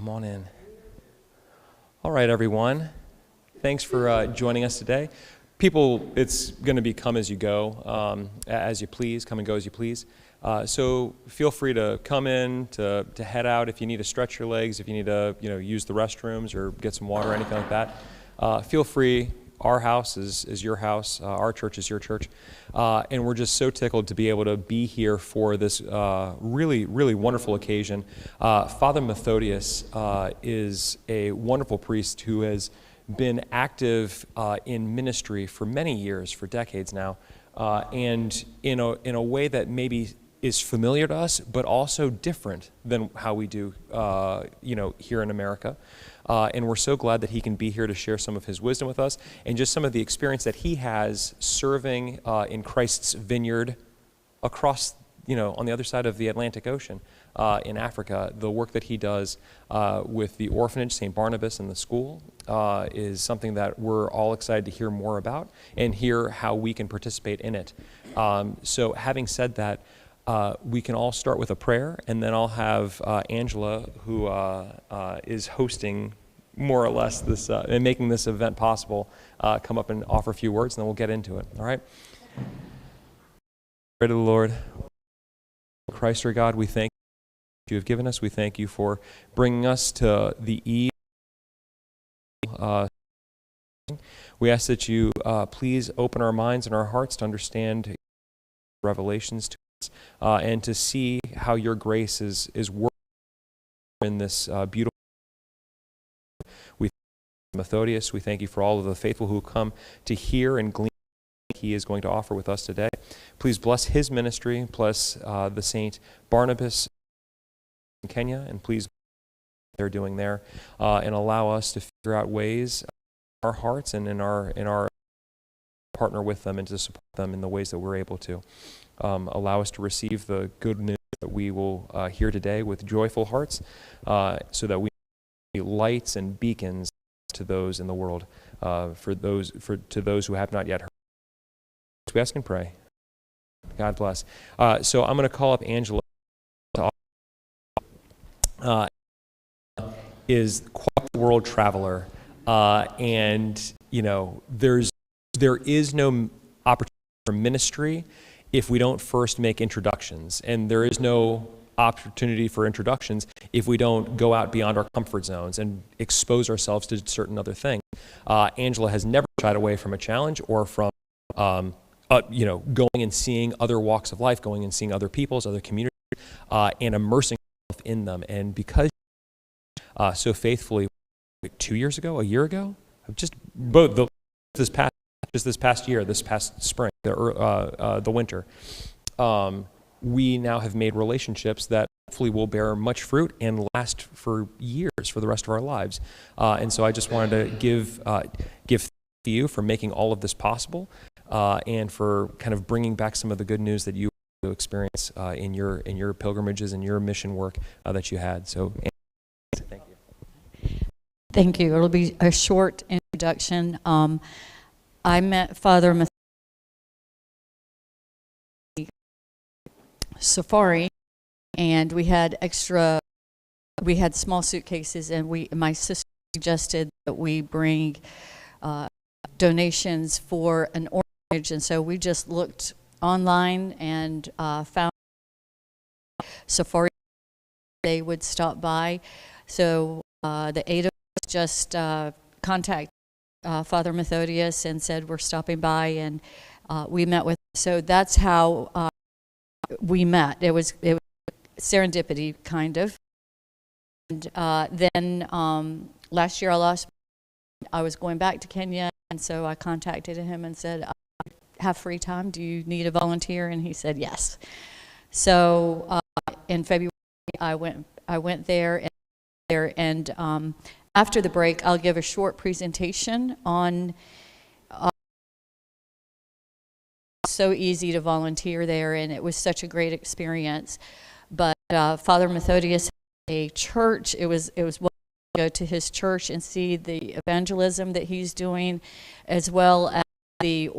Come on in. All right, everyone. Thanks for joining us today. People, it's going to be come as you go, as you please, come and go as you please. So feel free to come in, to head out if you need to stretch your legs, if you need to use the restrooms or get some water or anything like that. Feel free. Our house is your house. Our church is your church. And we're just so tickled to be able to be here for this really, really wonderful occasion. Father Methodius is a wonderful priest who has been active in ministry for many years, for decades now, and in a way that maybe is familiar to us, but also different than how we do, here in America. And we're so glad that he can be here to share some of his wisdom with us and just some of the experience that he has serving in Christ's vineyard across, on the other side of the Atlantic Ocean in Africa. The work that he does with the Orphanage, St. Barnabas, and the school is something that we're all excited to hear more about and hear how we can participate in it. So having said that, we can all start with a prayer, and then I'll have Angela, who is hosting more or less this and making this event possible, come up and offer a few words, and then we'll get into it. All right? Pray to the Lord. Christ our God, we thank you have given us. We thank you for bringing us to the eve. We ask that you please open our minds and our hearts to understand revelations to us and to see how your grace is working in this beautiful. We thank you for Methodius. We thank you for all of the faithful who come to hear and glean what he is going to offer with us today. Please bless his ministry, bless the Saint Barnabas in Kenya, and please they're doing there, and allow us to figure out ways in our hearts and in our partner with them and to support them in the ways that we're able to. Allow us to receive the good news that we will hear today with joyful hearts, so that we be lights and beacons to those in the world, to those who have not yet heard. So we ask and pray. God bless. So I'm going to call up Angela. Is quite a world traveler, and there is no opportunity for ministry if we don't first make introductions, and there is no opportunity for introductions if we don't go out beyond our comfort zones and expose ourselves to certain other things. Angela has never shied away from a challenge or from going and seeing other walks of life, going and seeing other peoples, other communities, and immersing herself in them. And because so faithfully, 2 years ago, a year ago, just both this past year, this past spring, the winter, we now have made relationships that hopefully will bear much fruit and last for years, for the rest of our lives. And so I just wanted to give thanks to you for making all of this possible, and for kind of bringing back some of the good news that you experience in your pilgrimages and your mission work that you had. So thank you. Thank you. It'll be a short introduction. I met Father Methodius Safari, and we had small suitcases, and my sister suggested that we bring donations for an orphanage, and so we just looked online and found Safari. They would stop by, so the 8 of us just contacted Father Methodius and said we're stopping by, and we met with. So that's how we met. It was serendipity, kind of. And then last year I was going back to Kenya, and so I contacted him and said, I have free time. Do you need a volunteer? And he said yes. So in February I went there, and after the break I'll give a short presentation on. So easy to volunteer there, and it was such a great experience. But Father Methodius had a church. It was wonderful to go to his church and see the evangelism that he's doing, as well as the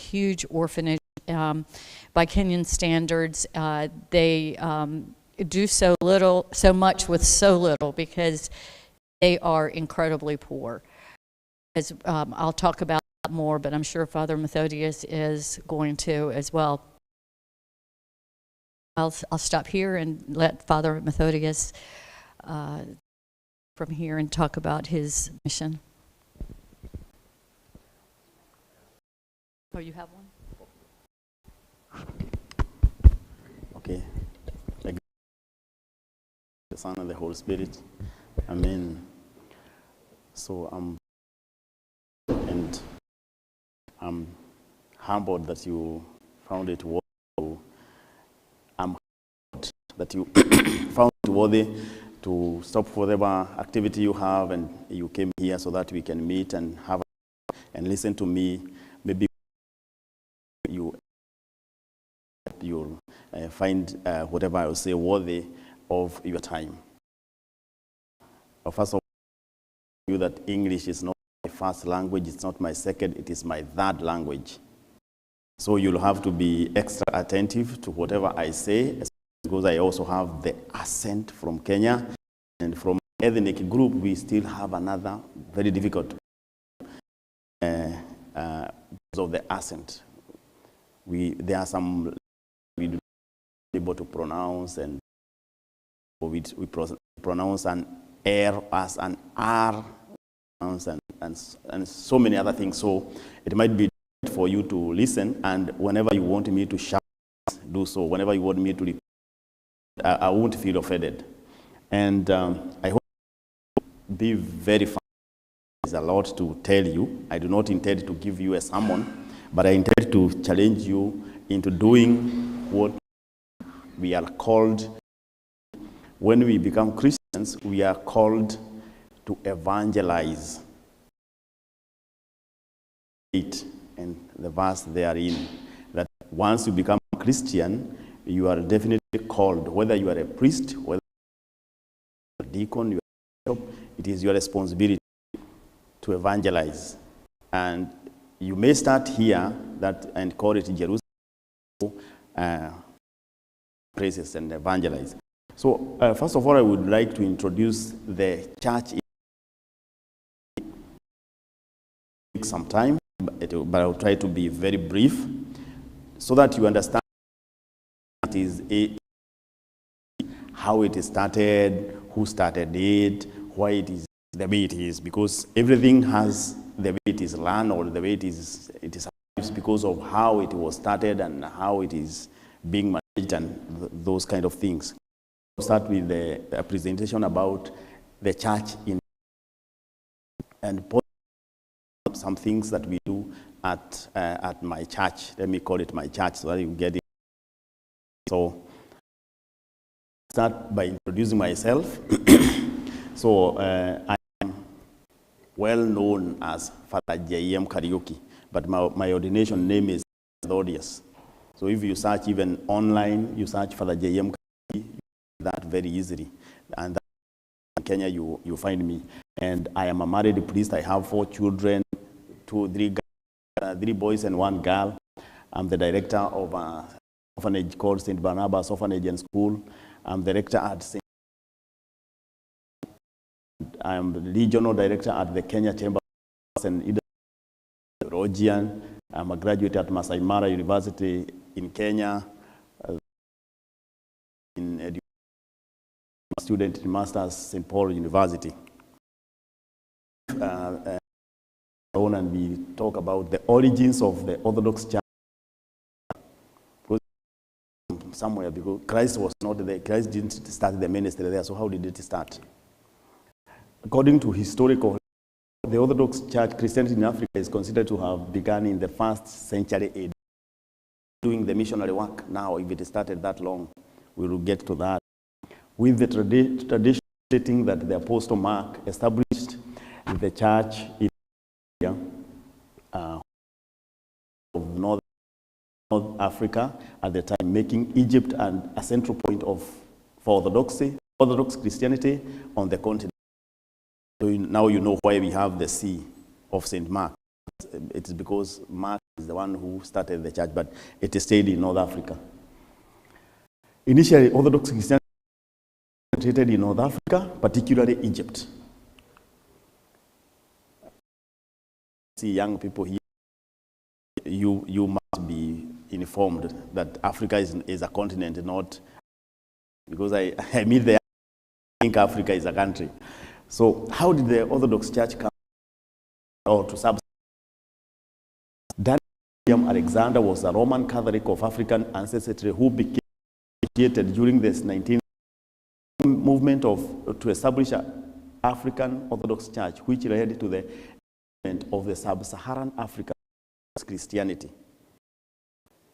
huge orphanage by Kenyan standards. do so much with so little, because they are incredibly poor. As I'll talk about more, but I'm sure Father Methodius is going to as well. I'll stop here and let Father Methodius from here and talk about his mission. Oh, you have one? Okay. The Son and the Holy Spirit. Amen. So I'm humbled that you found it worthy. I'm humbled that you found it worthy to stop whatever activity you have, and you came here so that we can meet and have and listen to me. Maybe you'll find whatever I will say worthy of your time. First of all, you that English is not my first language, it's not my second, it is my third language. So you'll have to be extra attentive to whatever I say, because I also have the accent from Kenya, and from ethnic group we still have another very difficult because of the accent. There are some we do not able to pronounce, and we pronounce an R as an R, and so many other things. So it might be for you to listen, and whenever you want me to shout, do so. Whenever you want me to repeat, I won't feel offended. And I hope to be very fast. There's a lot to tell you. I do not intend to give you a sermon, but I intend to challenge you into doing what we are called. When we become Christians, we are called to evangelize. And the verse therein, that once you become a Christian, you are definitely called, whether you are a priest, whether you are a deacon, you are a bishop, it is your responsibility to evangelize. And you may start here and call it Jerusalem, places, and evangelize. So first of all, I would like to introduce the church. It will take some time, but I'll try to be very brief so that you understand what is how it started, who started it, why it is the way it is, because everything has the way it is run, or the way it is because of how it was started and how it is being managed and those kind of things. I'll start with a presentation about the church and some things that we do at my church. Let me call it my church so that you get it. So start by introducing myself. So I am well known as Father J.M. Kariuki, but my ordination name is Methodius. So if you search even online, you search Father J.M. Kariuki, you find that very easily. And in Kenya, you find me. And I am a married priest. I have 4 children, 3 boys and 1 girl. I'm the director of an orphanage called St. Barnabas Orphanage and School. I'm the director at St. I am the regional director at the Kenya Chamber and Rogian. I'm a graduate at Masai Mara University in Kenya. A student in Masters St. Paul University. And we talk about the origins of the Orthodox Church. Somewhere, because Christ was not there. Christ didn't start the ministry there, so how did it start? According to historical, the Orthodox Church, Christianity in Africa is considered to have begun in the 1st century AD. Doing the missionary work now, if it started that long, we will get to that. With the tradition stating that the Apostle Mark established the church in of North Africa at the time, making Egypt a central point for Orthodox Christianity on the continent. So now you know why we have the See of St. Mark. It is because Mark is the one who started the church, but it stayed in North Africa. Initially, Orthodox Christianity concentrated in North Africa, particularly Egypt. See young people here, you must be informed that Africa is a continent, not because I meet the think Africa is a country. So how did the Orthodox Church come or to sub? Daniel Alexander was a Roman Catholic of African ancestry who became initiated during this 19th movement to establish an African Orthodox Church, which led to the of the sub-Saharan Africa Christianity.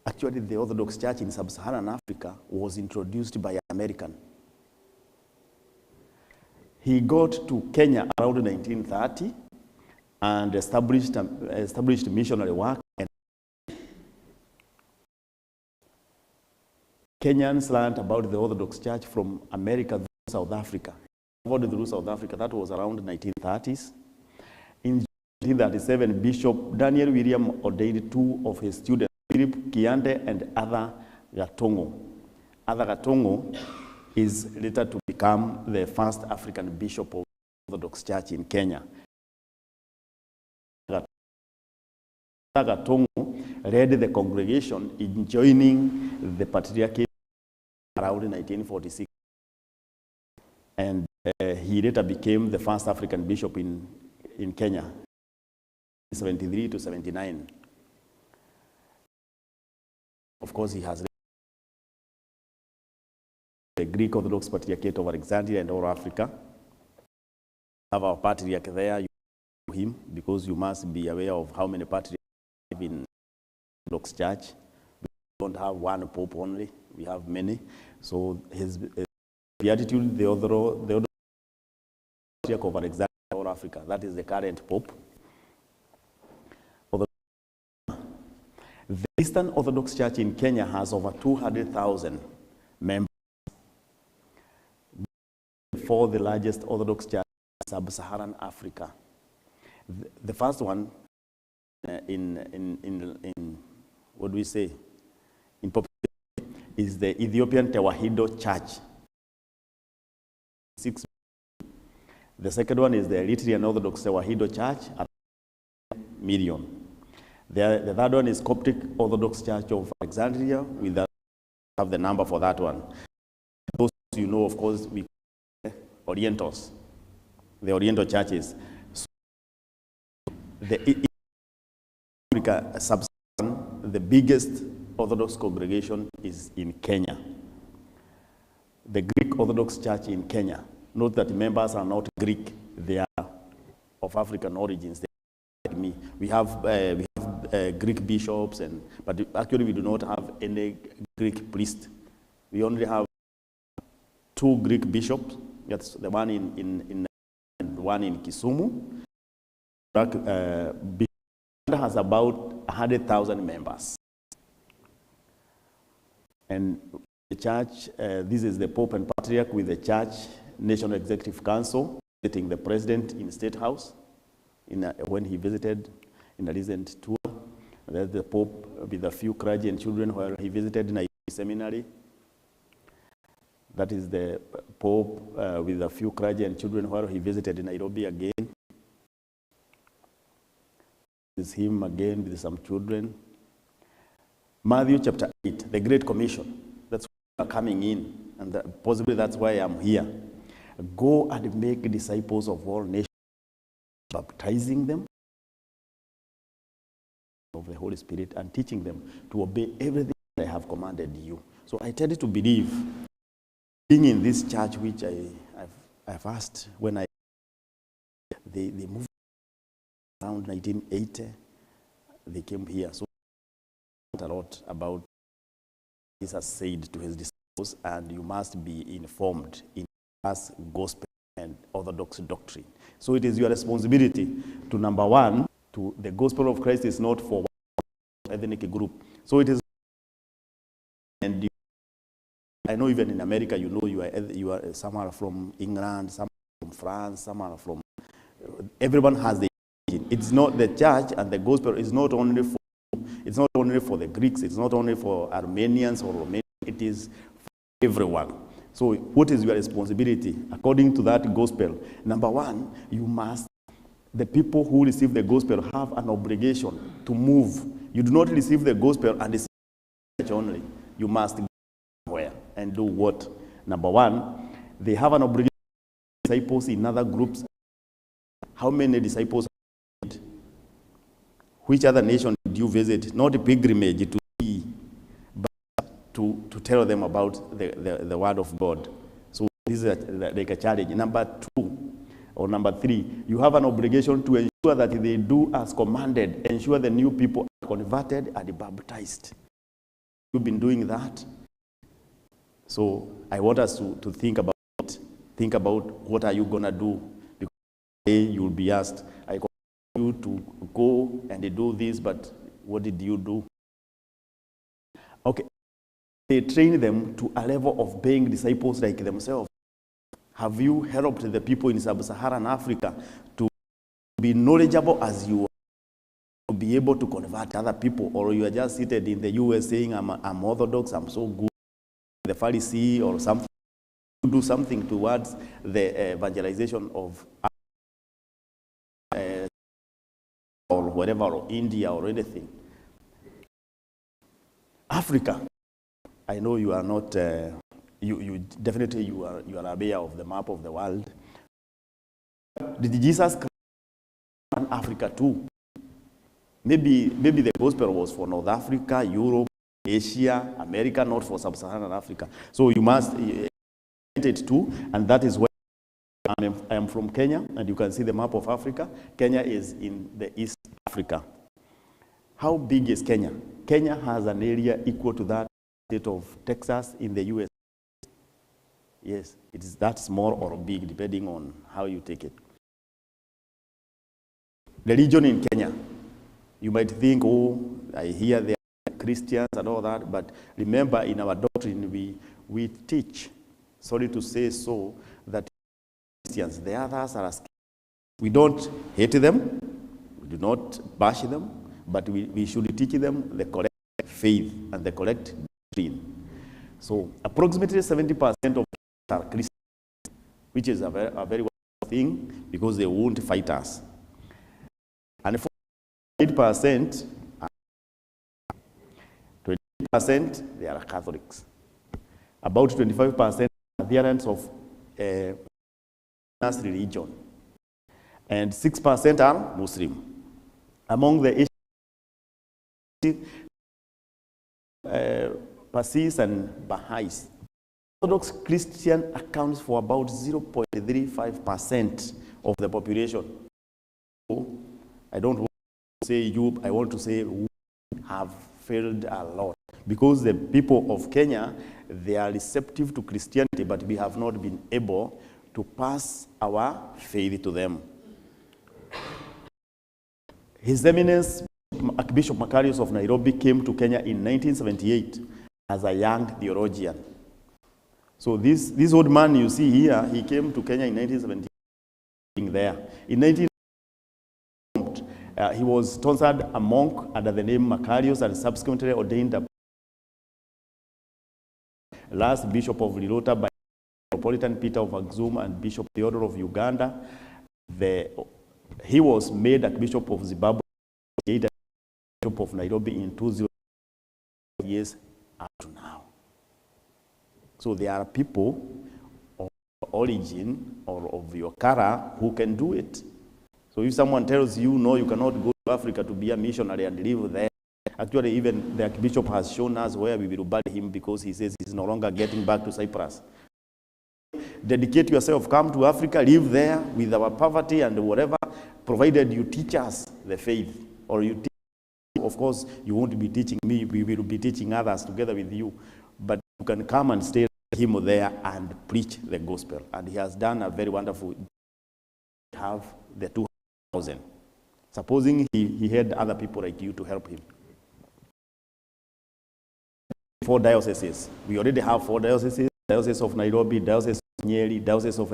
Actually, the Orthodox Church in sub-Saharan Africa was introduced by an American. He got to Kenya around 1930 and established missionary work. And Kenyans learned about the Orthodox Church from America through South Africa. Through South Africa, that was around 1930s. In 1937, Bishop Daniel William ordained two of his students, Philip Kiande and Arthur Gatongo. Arthur Gatongo is later to become the first African bishop of the Orthodox Church in Kenya. Arthur Gatongo led the congregation in joining the Patriarchate around 1946. And he later became the first African bishop in Kenya, 73 to 79. Of course, he has the Greek Orthodox Patriarchate of Alexandria and all Africa. Have our patriarch there, you know him, because you must be aware of how many patriarchs live in the Orthodox Church. We don't have one pope only, we have many. So his beatitude, the Orthodox Patriarch of Alexandria and all Africa, that is the current pope. The Eastern Orthodox Church in Kenya has over 200,000 members. For the largest Orthodox church in sub-Saharan Africa. The first one in what do we say, in population is the Ethiopian Tewahedo Church. 6 million. The second one is the Eritrean Orthodox Tewahedo Church at 1 million. The third one is Coptic Orthodox Church of Alexandria. We have the number for that one. Those you know, of course, we Orientals, the Oriental churches. So the Africa sub-Saharan, the biggest Orthodox congregation is in Kenya. The Greek Orthodox Church in Kenya. Note that members are not Greek; they are of African origins. They are like me. We have Greek bishops, but actually we do not have any Greek priest. We only have 2 Greek bishops. That's the one in one in Kisumu. Has about 100,000 members. And the church, this is the Pope and Patriarch with the Church National Executive Council, visiting the President in State House when he visited in a recent tour. There's the Pope with a few clergy and children while he visited Nairobi Seminary. That is the Pope with a few clergy and children while he visited Nairobi again. This is him again with some children. Matthew chapter 8, the Great Commission. That's why we are coming in, and possibly that's why I'm here. Go and make disciples of all nations, baptizing them of the Holy Spirit and teaching them to obey everything that I have commanded you. So I tend to believe, being in this church, which I've asked when they moved around 1980, they came here. So a lot about Jesus said to his disciples, and you must be informed in God's gospel and Orthodox doctrine. So it is your responsibility to, number one, to the gospel of Christ is not for one ethnic group. So it is, and I know even in America, you know, you are some are from England, some are from France, some are from, everyone has the, it's not the church, and the gospel is not only for, it's not only for the Greeks, it's not only for Armenians or Romanians, it is for everyone. So what is your responsibility according to that gospel? Number one, the people who receive the gospel have an obligation to move. You do not receive the gospel and receive the church only. You must go somewhere and do what? Number one, they have an obligation to disciples in other groups. How many disciples? Which other nation did you visit? Not a pilgrimage to see, but to tell them about the word of God. So this is like a challenge. Number two, or number three, you have an obligation to ensure that they do as commanded. Ensure the new people are converted and baptized. You've been doing that. So I want us to think about it. Think about what are you going to do. Because today you'll be asked, I call you to go and do this, but what did you do? Okay. They train them to a level of being disciples like themselves. Have you helped the people in sub-Saharan Africa to be knowledgeable as you are, to be able to convert other people? Or you are just seated in the US saying, I'm Orthodox, I'm so good, the Pharisee or something, to do something towards the evangelization of or whatever, or India or anything. Africa, I know you are not, you definitely you are aware of the map of the world. Did Jesus come to Africa too? Maybe the gospel was for North Africa, Europe, Asia, America, not for sub-Saharan Africa. So you must it too, and that is where I am from Kenya, and you can see the map of Africa. Kenya is in the East Africa. How big is Kenya? Kenya has an area equal to that state of Texas in the US. Yes, it is that small or big, depending on how you take it. The region in Kenya, you might think, oh, I hear they are Christians and all that, but remember in our doctrine, we teach, sorry to say so, that Christians, the others are scared. We don't hate them, we do not bash them, but we should teach them the correct faith and the correct doctrine. So approximately 70% of are Christians, which is a very wonderful thing because they won't fight us. And 8%, 20% they are Catholics. About 25% are adherents of religion. And 6% are Muslim. Among the Parsis and Baha'is, Orthodox Christian accounts for about 0.35% of the population. So I don't want to say you, I want to say we have failed a lot. Because the people of Kenya, they are receptive to Christianity, but we have not been able to pass our faith to them. His Eminence Archbishop Methodius of Nairobi came to Kenya in 1978 as a young theologian. So this old man you see here, he came to Kenya in 1978 there. In 1980, he was sponsored a monk under the name Methodius and subsequently ordained a last Bishop of Lilota by Metropolitan Peter of Axum and Bishop Theodore of Uganda. He was made Archbishop of Zimbabwe, Bishop of Nairobi in 20 years up to now. So there are people of origin or of your color who can do it. So if someone tells you, no, you cannot go to Africa to be a missionary and live there, actually even the Archbishop has shown us where we will bury him because he says he's no longer getting back to Cyprus. Dedicate yourself, come to Africa, live there with our poverty and whatever, provided you teach us the faith. Or you teach, of course, you won't be teaching me, we will be teaching others together with you. But you can come and stay with him there and preach the gospel. And he has done a very wonderful job. Have the 2,000. Supposing he had other people like you to help him. 4 dioceses. We already have 4 dioceses. Diocese of Nairobi, Diocese of Nyeri, Diocese of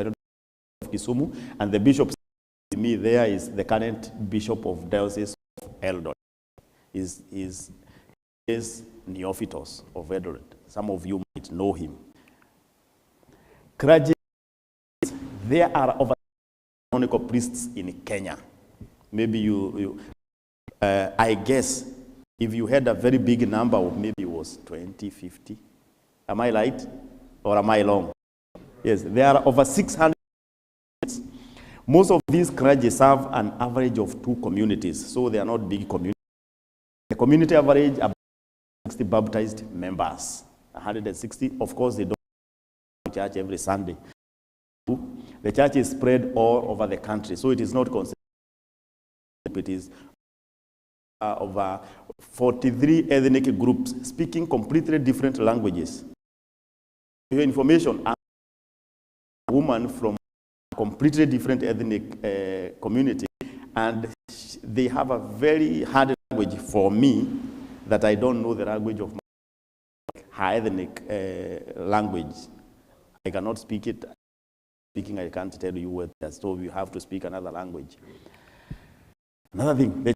Kisumu, and the bishop with me there is the current Bishop of Diocese of Eldoret. Is Neophytos of Eldoret. Some of you might know him. clergy, there are over canonical priests in Kenya. Maybe I guess if you had a very big number of maybe it was 20, 50. Am I right or am I wrong? Yes, there are over 600. Most of these clergy serve an average of 2 communities, so they are not big communities. The community average about 60 baptized members. 160, of course, they don't go to church every Sunday. The church is spread all over the country, so it is not considered. It is over 43 ethnic groups speaking completely different languages. For your information, I'm a woman from a completely different ethnic community, and they have a very hard language for me that I don't know the language of her ethnic language. I cannot speak it. Speaking, I can't tell you what that's, so you have to speak another language. Another thing,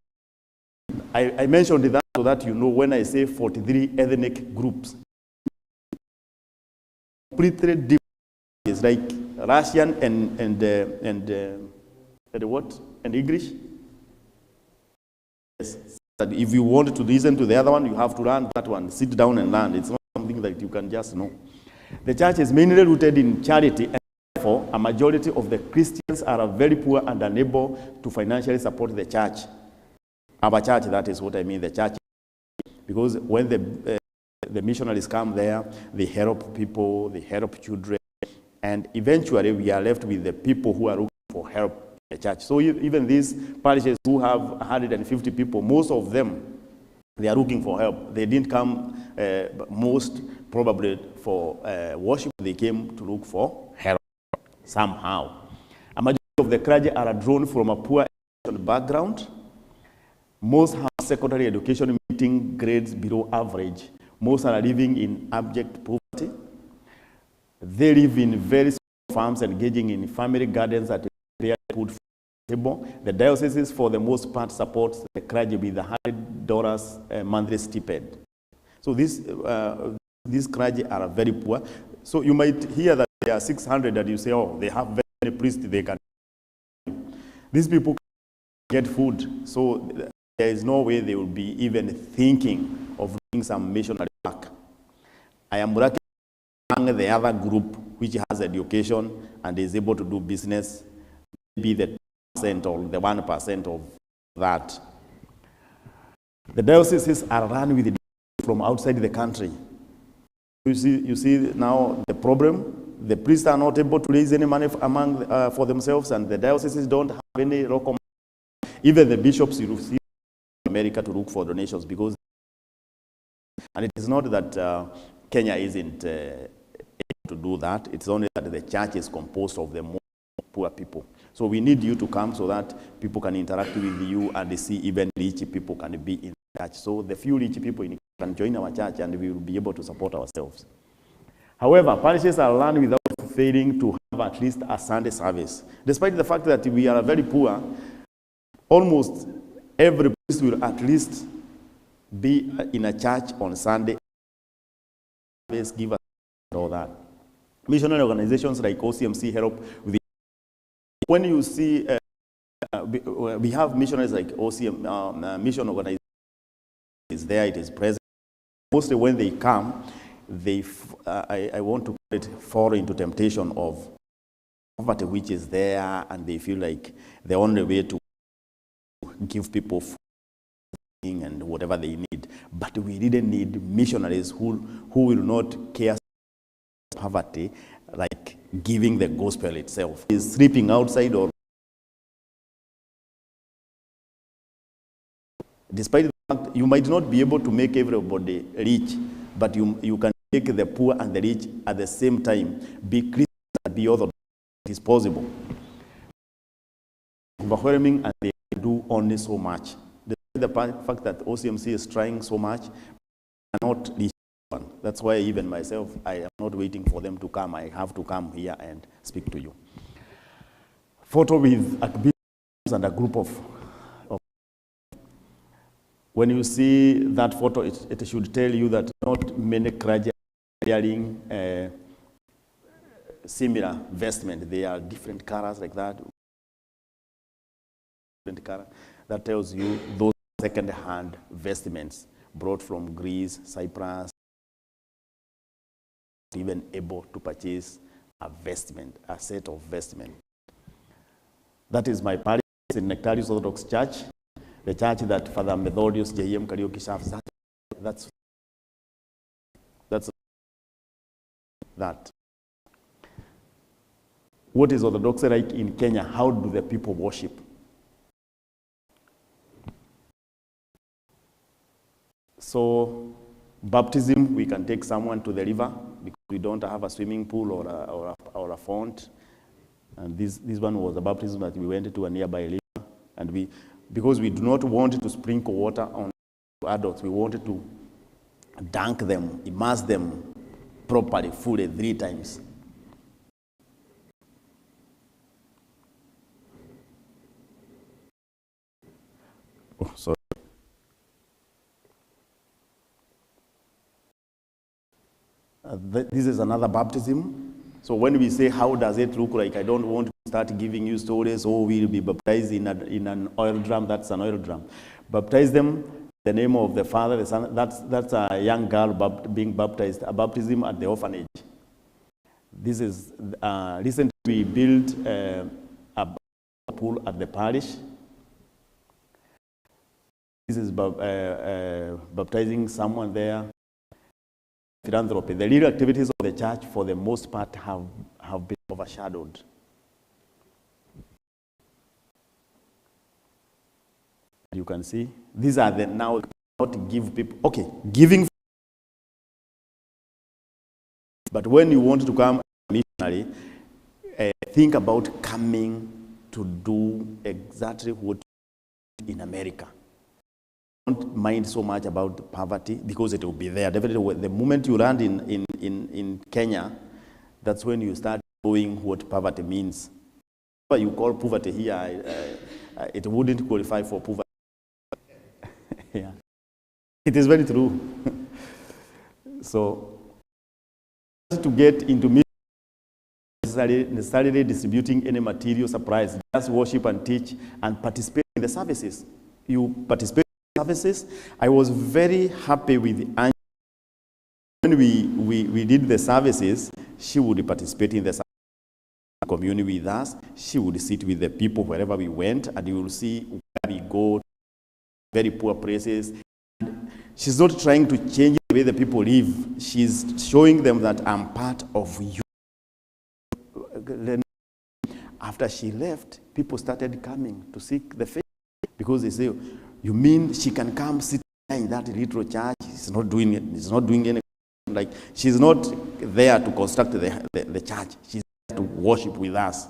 I mentioned that so that you know when I say 43 ethnic groups, completely different. It's like Russian and what? And English. Yes. That if you want to listen to the other one, you have to learn that one. Sit down and learn. It's not something that you can just know. The church is mainly rooted in charity, and therefore, a majority of the Christians are very poor and unable to financially support the church. Our church, that is what I mean, the church. Because when the missionaries come there, they help people, they help children, and eventually we are left with the people who are looking for help in the church. So even these parishes who have 150 people, most of them, they are looking for help. They didn't come most probably for worship, they came to look for help somehow. A majority of the clergy are drawn from a poor background. Most have secondary education meeting grades below average. Most are living in abject poverty. They live in very small farms, engaging in family gardens that prepare food for the table. The diocese, for the most part, supports the clergy with $100 monthly stipend. So these clergy are very poor. So you might hear that there are 600 that you say, oh, they have very many priests, they can. These people can get food, so there is no way they will be even thinking of doing some missionary work. I am working among the other group which has education and is able to do business, maybe the 2% or the 1% of that. The dioceses are run with from outside the country. You see now the problem. The priests are not able to raise any money for themselves, and the dioceses don't have any local money. Even the bishops, you see America to look for donations, because, and it is not that Kenya isn't able to do that. It's only that the church is composed of the most poor people. So we need you to come so that people can interact with you and they see even rich people can be in the church. So the few rich people can join our church and we will be able to support ourselves. However, parishes are run without failing to have at least a Sunday service. Despite the fact that we are very poor, almost every priest will at least be in a church on Sunday. Give us all that. Missionary organizations like OCMC help with it. When you see, we have missionaries like OCM, mission organization is there, it is present. Mostly when they come, I want to call it fall into temptation of poverty which is there, and they feel like the only way to give people food and whatever they need. But we didn't need missionaries who will not care about poverty, like giving the gospel itself. Is sleeping outside, or despite the fact you might not be able to make everybody rich, but you can make the poor and the rich at the same time be Christian and be Orthodox. It is possible. Overwhelming, and they do only so much. The fact that OCMC is trying so much, cannot reach one. That's why even myself, I am not waiting for them to come. I have to come here and speak to you. Photo with a big and a group of. When you see that photo, it should tell you that not many clergy are wearing similar vestment. They are different colors like that. Different color. That tells you those second-hand vestments brought from Greece, Cyprus, even able to purchase a vestment, a set of vestment. That is my parish in Methodius Orthodox Church, the church that Father Methodius J.M. Kariuki serves. That's that. What is Orthodoxy like in Kenya? How do the people worship? So, baptism, we can take someone to the river because we don't have a swimming pool or a font. And this one was a baptism that we went to a nearby river. And because we do not want to sprinkle water on adults, we wanted to dunk them, immerse them properly, fully, 3 times. Oh, sorry. This is another baptism. So when we say, how does it look like? I don't want to start giving you stories, oh, we'll be baptized in an oil drum. That's an oil drum. Baptize them in the name of the Father, the Son. That's a young girl being baptized, a baptism at the orphanage. This is, recently we built a pool at the parish. This is baptizing someone there. Philanthropy. The real activities of the church, for the most part, have been overshadowed. You can see, these are the now not give people, okay, giving. But when you want to come missionary, think about coming to do exactly what in America. Don't mind so much about poverty because it will be there. Definitely, the moment you land in Kenya, that's when you start knowing what poverty means. What you call poverty here, it wouldn't qualify for poverty. Yeah. It is very true. So, to get into necessarily distributing any material supplies, just worship and teach and participate in the services. You participate services. I was very happy with Angie. When we did the services, she would participate in the community with us. She would sit with the people wherever we went, and you will see where we go, very poor places. She's not trying to change the way the people live. She's showing them that I'm part of you. After she left, people started coming to seek the faith because they say, you mean she can come sit in that little church? She's not doing it. She's not doing anything. Like, she's not there to construct the church. She's there to worship with us.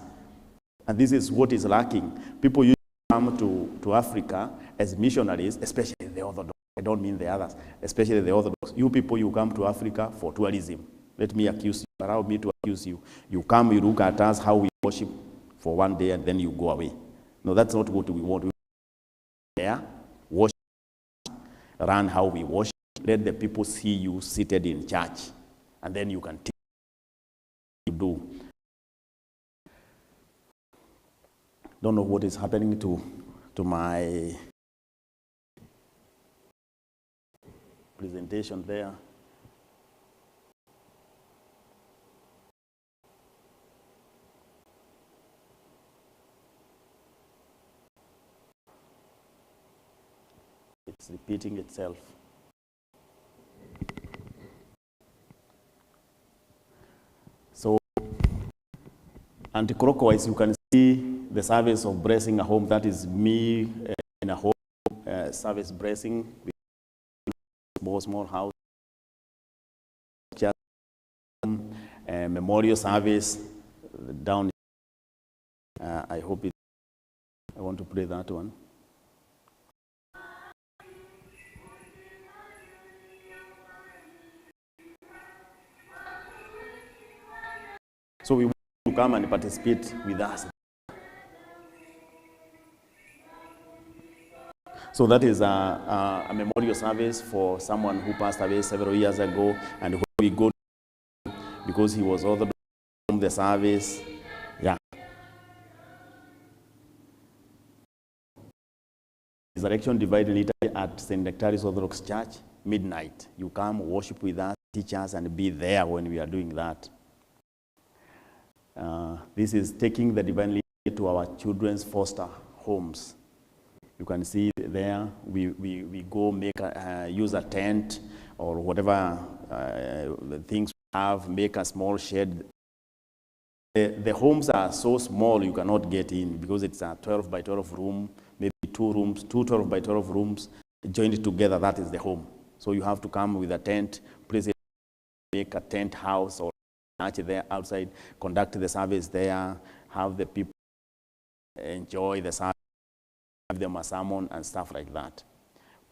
And this is what is lacking. People usually come to Africa as missionaries, especially the Orthodox. I don't mean the others, especially the Orthodox. You people, you come to Africa for tourism. Let me accuse you. Allow me to accuse you. You come, you look at us, how we worship for one day, and then you go away. No, that's not what we want. We there, worship, run how we worship. Let the people see you seated in church, and then you can teach what you do. Don't know what is happening to my presentation there. It's repeating itself. So, anti-clockwise, you can see the service of blessing a home. That is me in a home service blessing with small house, just memorial service down. I hope it. I want to play that one. So we want you to come and participate with us. So that is a memorial service for someone who passed away several years ago, and when we go because he was Orthodox, perform the service. Yeah. Resurrection Divine Liturgy at St. Nectarius Orthodox Church, midnight. You come, worship with us, teach us, and be there when we are doing that. This is taking the Divine Liturgy to our children's foster homes. You can see there, we go use a tent or whatever things we have, make a small shed. The homes are so small you cannot get in because it's a 12 by 12 room, maybe 2 rooms, 12 by 12 rooms joined together, that is the home. So you have to come with a tent, place it, make a tent house or church there outside, conduct the service there, have the people enjoy the service, have them a sermon and stuff like that.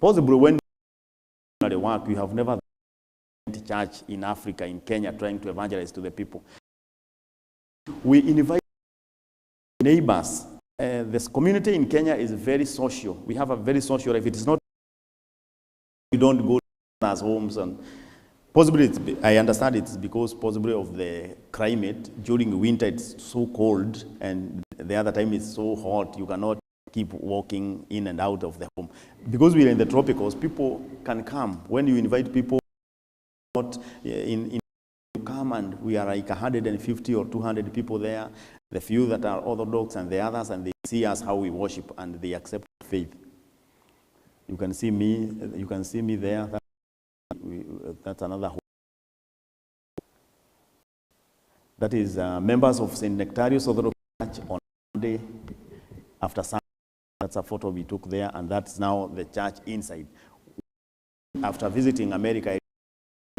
Possibly when you do work, you have never been to church in Africa, in Kenya, trying to evangelize to the people. We invite neighbors. This community in Kenya is very social. We have a very social life. It is not, we don't go to our homes, and possibly, I understand it's because possibly of the climate. During winter, it's so cold, and the other time it's so hot, you cannot keep walking in and out of the home. Because we are in the tropicals, people can come. When you invite people, you come and we are like 150 or 200 people there, the few that are Orthodox and the others, and they see us how we worship and they accept faith. You can see me there. That's another home. That is members of St. Nectarius Orthodox Church on Monday after Sunday. That's a photo we took there, and that's now the church inside. After visiting America,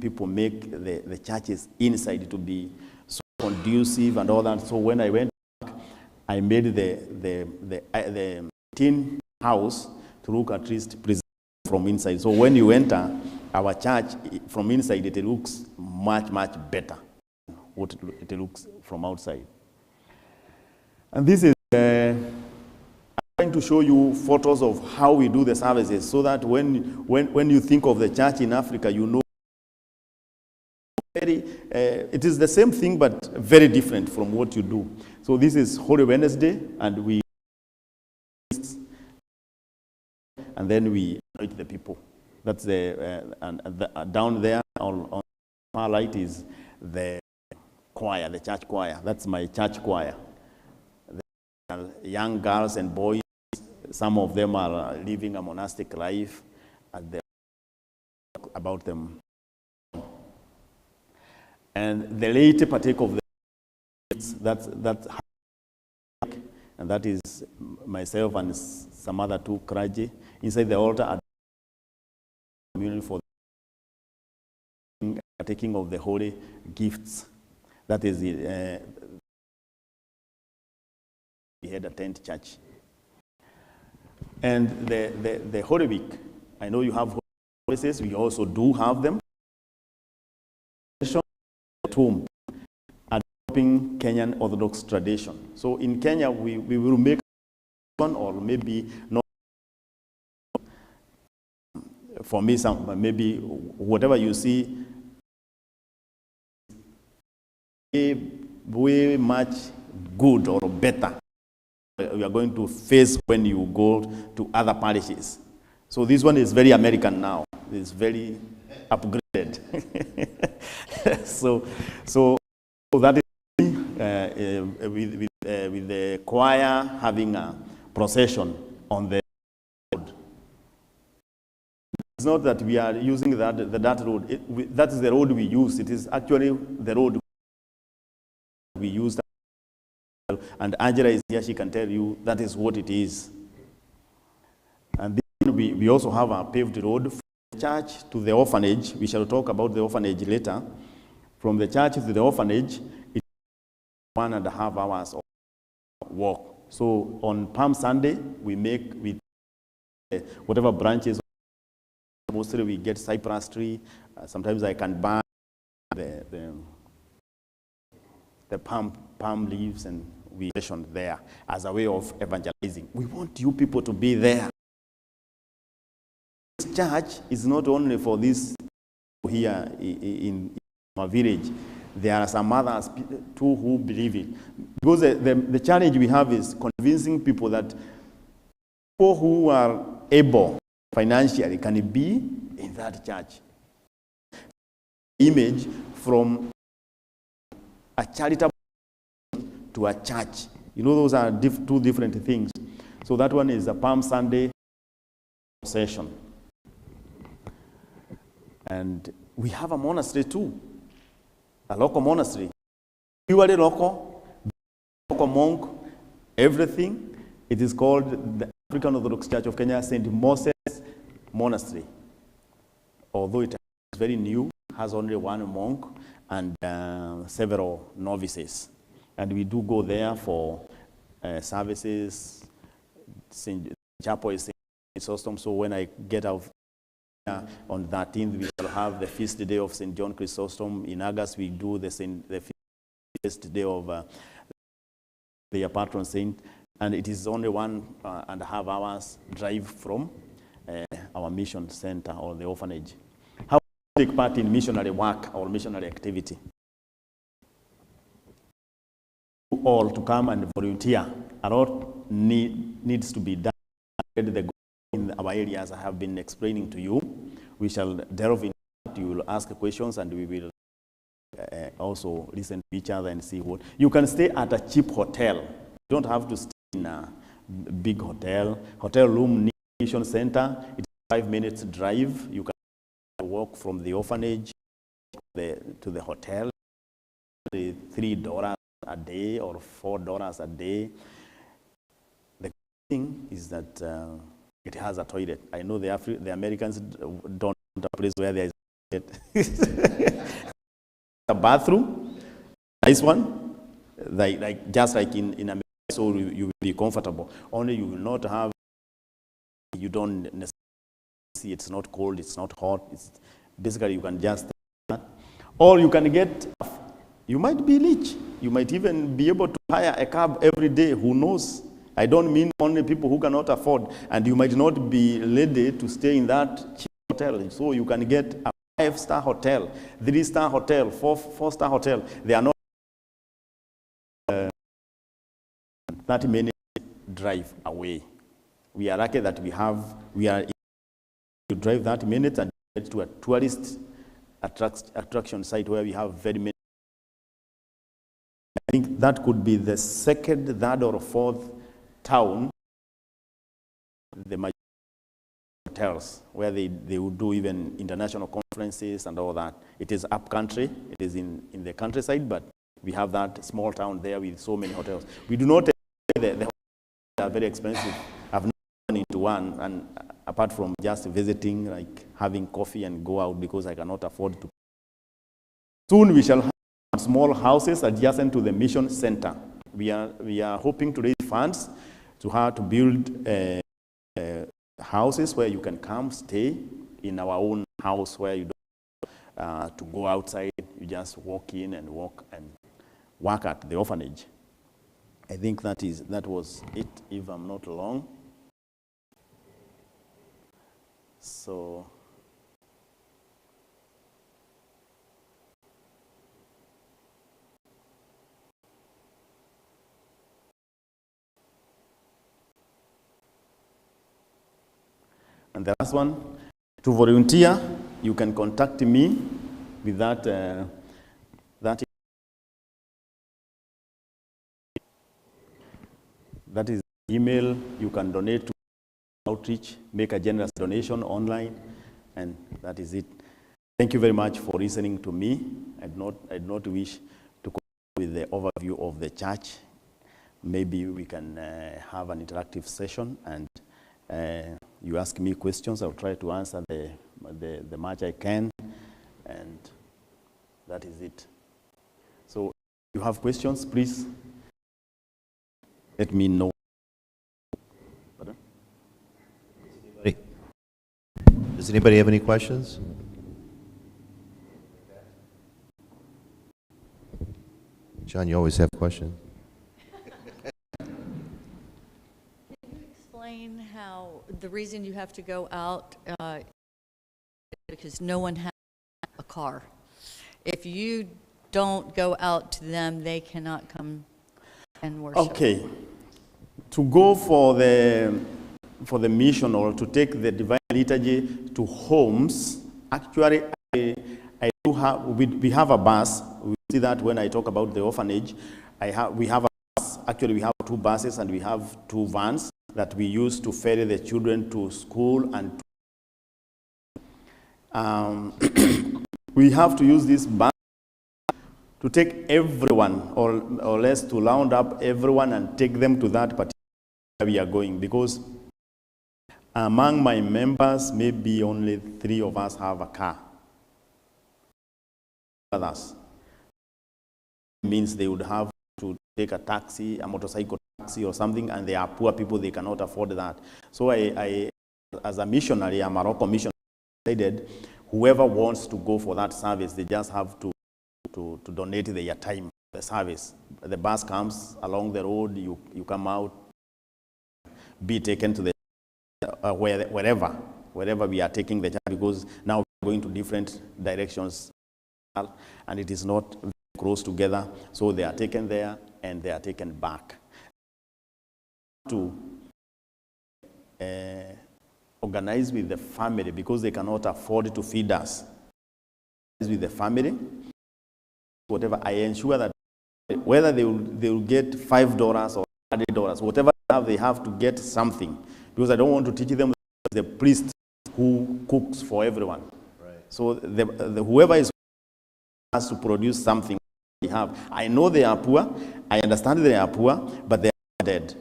people make the churches inside to be so conducive and all that. So when I went back, I made the tin house to look at least from inside. So when you enter our church from inside, it looks much, much better what it looks from outside. And this is I'm trying to show you photos of how we do the services so that when you think of the church in Africa, you know it is the same thing but very different from what you do. So this is Holy Wednesday, and then we anoint the people. That's down there on the far right is the choir, the church choir. That's my church choir. The young girls and boys, some of them are living a monastic life, and about them. And the laity partake of and that is myself and some other 2 clergy inside the altar at communion for partaking of the holy gifts. That is we had a tent church. And the Holy Week, I know you have holidays, we also do have them. At home, adopting Kenyan Orthodox tradition. So in Kenya, we will make one, or maybe not. For me, maybe whatever you see, way much good or better you are going to face when you go to other parishes. So this one is very American now. It's very upgraded. so that is with the choir having a procession on the road. It's not that we are using that road. That is the road we use. It is actually the road we use. And Angela is here, she can tell you that is what it is. And then we also have a paved road from the church to the orphanage. We shall talk about the orphanage later. From the church to the orphanage, it's 1.5 hours of walk. So on Palm Sunday, we make with whatever branches. Mostly we get cypress tree. Sometimes I can buy the palm leaves, and we station there as a way of evangelizing. We want you people to be there. This church is not only for this here in our village. There are some others too who believe it. Because the challenge we have is convincing people that people who are able financially can be in that church. Image from a charitable to a church. You know, those are two different things. So that one is a Palm Sunday session. And we have a monastery too, a local monastery. Purely local monk, everything. It is called the African Orthodox Church of Kenya St. Moses Monastery. Although it is very new, has only one monk and several novices. And we do go there for services. St. Chapel is St. Chrysostom, so when I get out on 13th, we will have the feast day of St. John Chrysostom. In August, we do the feast day of the patron saint. And it is only 1.5 hours drive from our mission center or the orphanage. How do you take part in missionary work or missionary activity? All to come and volunteer. A lot needs to be done. In our areas I have been explaining to you. We shall delve into that. You will ask questions and we will also listen to each other and see what. You can stay at a cheap hotel. You don't have to stay in a big hotel. Hotel room near the mission center. It's a 5 minutes drive. You can walk from the orphanage to the hotel. $3 a day or $4 a day. The thing is that it has a toilet. I know the Americans don't want a place where there is a toilet. A bathroom, nice one, just like in America, so you will be comfortable. Only you will not have, you don't necessarily see it's not cold, it's not hot. Basically, you can just, or you can get, you might be rich. You might even be able to hire a cab every day, who knows? I don't mean only people who cannot afford, and you might not be ready to stay in that cheap hotel. So you can get a 5-star hotel, 3-star hotel, 4-star hotel. They are not 30 minutes drive away. We are lucky that we are to drive 30 minutes and get to a tourist attraction site where we have very many. I think that could be the second, third, or fourth town, the major hotels, where they would do even international conferences and all that. It is up country, it is in the countryside, but we have that small town there with so many hotels. We do not, the hotels are very expensive. I've not gone into one, and apart from just visiting, like having coffee and go out because I cannot afford to. Soon we shall have small houses adjacent to the mission center. We are hoping to raise funds to how to build houses where you can come stay in our own house, where you don't to go outside. You just walk in and walk and work at the orphanage. I think that was it, if I'm not wrong. So. And the last one, to volunteer, you can contact me with that is email. You can donate to outreach, make a generous donation online, and that is it. Thank you very much for listening to me. I'd not wish to continue with the overview of the church. Maybe we can have an interactive session, and you ask me questions. I'll try to answer the much I can, and that is it. So, if you have questions, please let me know. Pardon? Does anybody have any questions? John, you always have questions. Explain how the reason you have to go out because no one has a car. If you don't go out to them, they cannot come and worship. Okay. To go for the mission or to take the divine liturgy to homes, actually, I do have, we have a bus. We see that when I talk about the orphanage. We have a bus. Actually, we have 2 buses and we have 2 vans that we use to ferry the children to school and we have to use this bus to take everyone, or less to round up everyone and take them to that particular where we are going, because among my members, maybe only 3 of us have a car. Others means they would have to take a taxi, a motorcycle taxi or something, and they are poor people, they cannot afford that. So I as a missionary, a Morocco missionary, decided whoever wants to go for that service, they just have to donate their time, the service. The bus comes along the road, you come out, be taken to the wherever we are taking the child, because now we're going to different directions and it is not close together, so they are taken there and they are taken back. To organize with the family, because they cannot afford to feed us. With the family, whatever, I ensure that whether they will get $5 or $30, whatever they have to get something, because I don't want to teach them the priest who cooks for everyone. Right. So whoever is has to produce something they have. I know they are poor. I understand they are poor, but they are dead.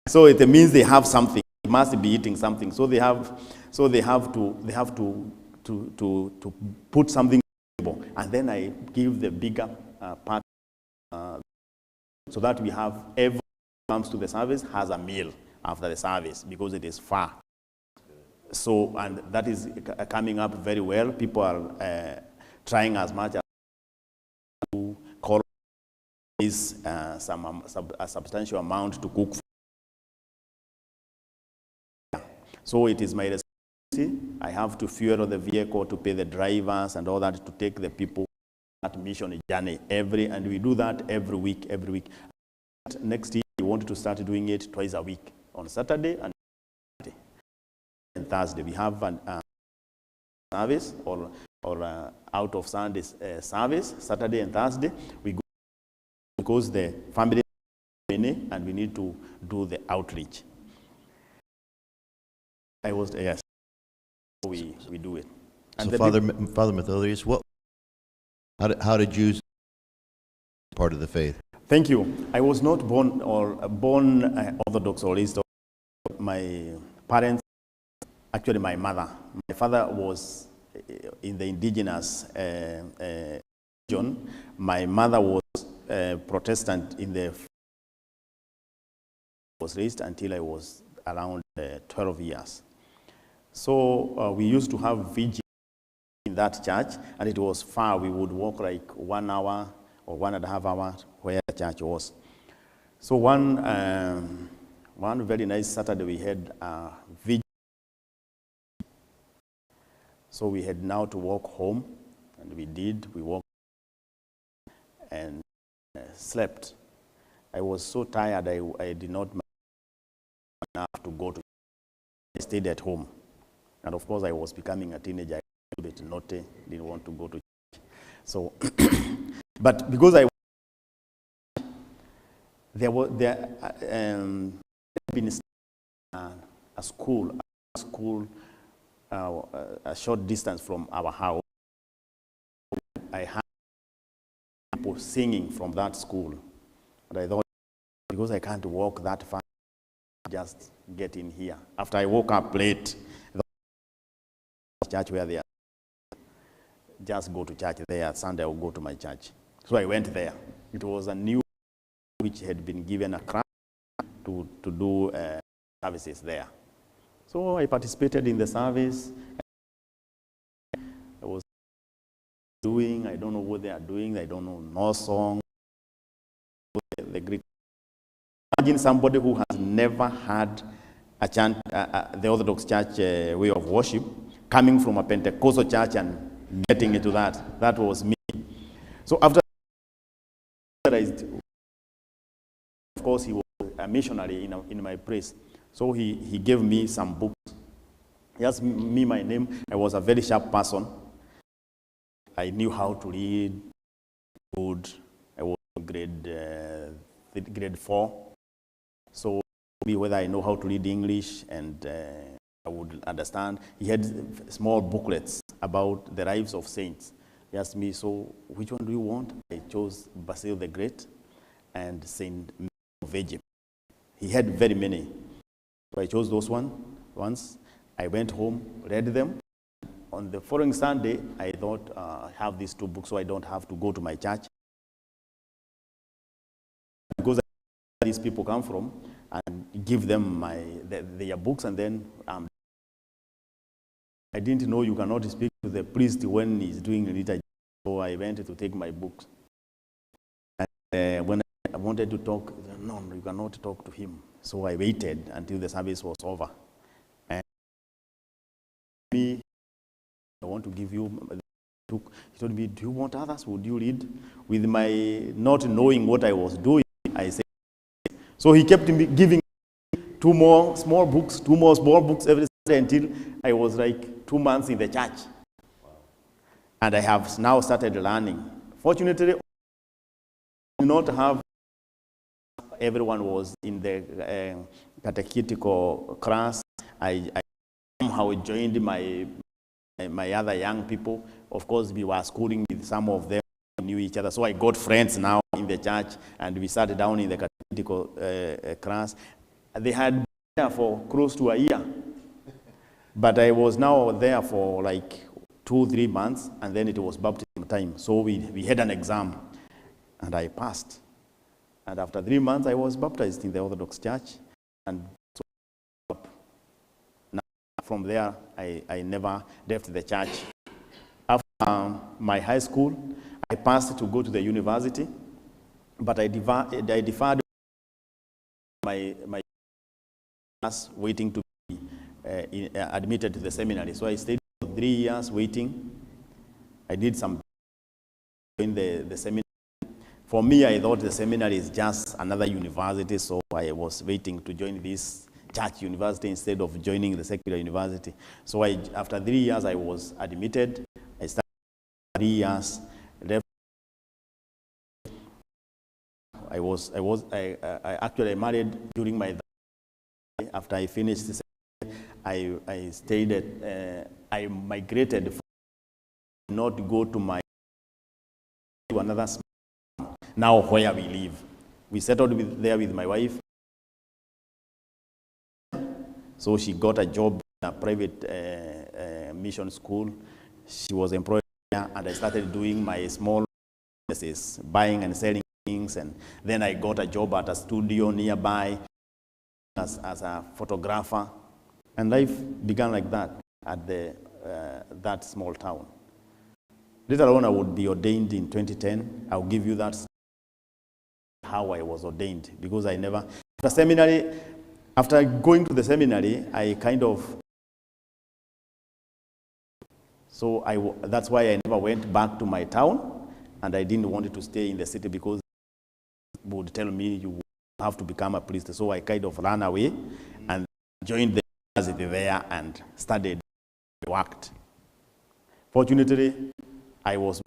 So it means they have something. They must be eating something. So they have to put something, and then I give the bigger part, so that we have everyone who comes to the service has a meal after the service, because it is far. So, and that is coming up very well. People are trying as much as to call this a substantial amount to cook. So it is my responsibility. I have to fuel the vehicle, to pay the drivers and all that, to take the people that mission journey and we do that every week. Next year, we want to start doing it twice a week, on Saturday and Thursday. We have an service or out of Sunday service, Saturday and Thursday. We go because the family is many and we need to do the outreach. Yes, we do it. And so Father Methodius, how did you part of the faith? Thank you. I was not born Orthodox or East. My parents, actually my mother. My father was in the indigenous region. My mother was Protestant was raised until I was around 12 years. So we used to have vigil in that church, and it was far. We would walk like 1 hour or 1.5 hours where the church was. So one very nice Saturday we had a vigil. So we had now to walk home, and we walked and slept. I was so tired, I did not enough to go to. I stayed at home. And of course I was becoming a teenager, a bit naughty, didn't want to go to church. So, but because there had been a school a short distance from our house. I had people singing from that school. But I thought, because I can't walk that far, just get in here. After I woke up late, the church where they are, just go to church there. Sunday I will go to my church. So I went there. It was a new which had been given a class to do services there. So I participated in the service. I was doing, I don't know what they are doing, I don't know, no song. The Greek. Imagine somebody who has never had a chant, the Orthodox Church way of worship, coming from a Pentecostal church and getting into that. That was me. So after, of course, he was a missionary in my place. So he gave me some books. He asked me my name. I was a very sharp person. I knew how to read good. I was grade 4. So whether I know how to read English and I would understand. He had small booklets about the lives of saints. He asked me, so which one do you want? I chose Basil the Great and Saint Mary of Egypt. He had very many. So I chose those ones. I went home, read them. On the following Sunday, I thought, I have these 2 books, so I don't have to go to my church. Because these people come from, and give them their books, and then I didn't know you cannot speak to the priest when he's doing liturgy, so I went to take my books. And when I wanted to talk, no, you cannot talk to him. So I waited until the service was over. And me, I want to give you the book. He told me, do you want others? Would you read? With my not knowing what I was doing, I said, so he kept giving 2 more small books, 2 more small books every Sunday until I was like 2 months in the church. And I have now started learning. Fortunately, I did not have, everyone was in the catechetical class. I somehow joined my other young people. Of course, we were schooling with some of them, knew each other. So I got friends now in the church, and we sat down in the catechetical class. They had been there for close to a year. But I was now there for like 2-3 months, and then it was baptism time. So we had an exam, and I passed. And after 3 months, I was baptized in the Orthodox Church. And so now, from there, I never left the church. After my high school, I passed to go to the university, but I deferred my class waiting to be admitted to the seminary. So I stayed for 3 years waiting. I did some in the seminary. For me, I thought the seminary is just another university, so I was waiting to join this church university instead of joining the secular university. So after 3 years, I was admitted. I started 3 years. Left. I actually married during my after I finished the seminary. I stayed at. I migrated from not go to another. Now where we live. We settled there with my wife. So she got a job in a private mission school. She was employed there, and I started doing my small businesses, buying and selling things. And then I got a job at a studio nearby as a photographer. And life began like that at that small town. Later on, I would be ordained in 2010. I'll give you that how I was ordained, because I never, after going to the seminary, I kind of, so that's why I never went back to my town, and I didn't want to stay in the city because they would tell me you have to become a priest. So I kind of ran away and joined the university there and studied, worked. Fortunately, I was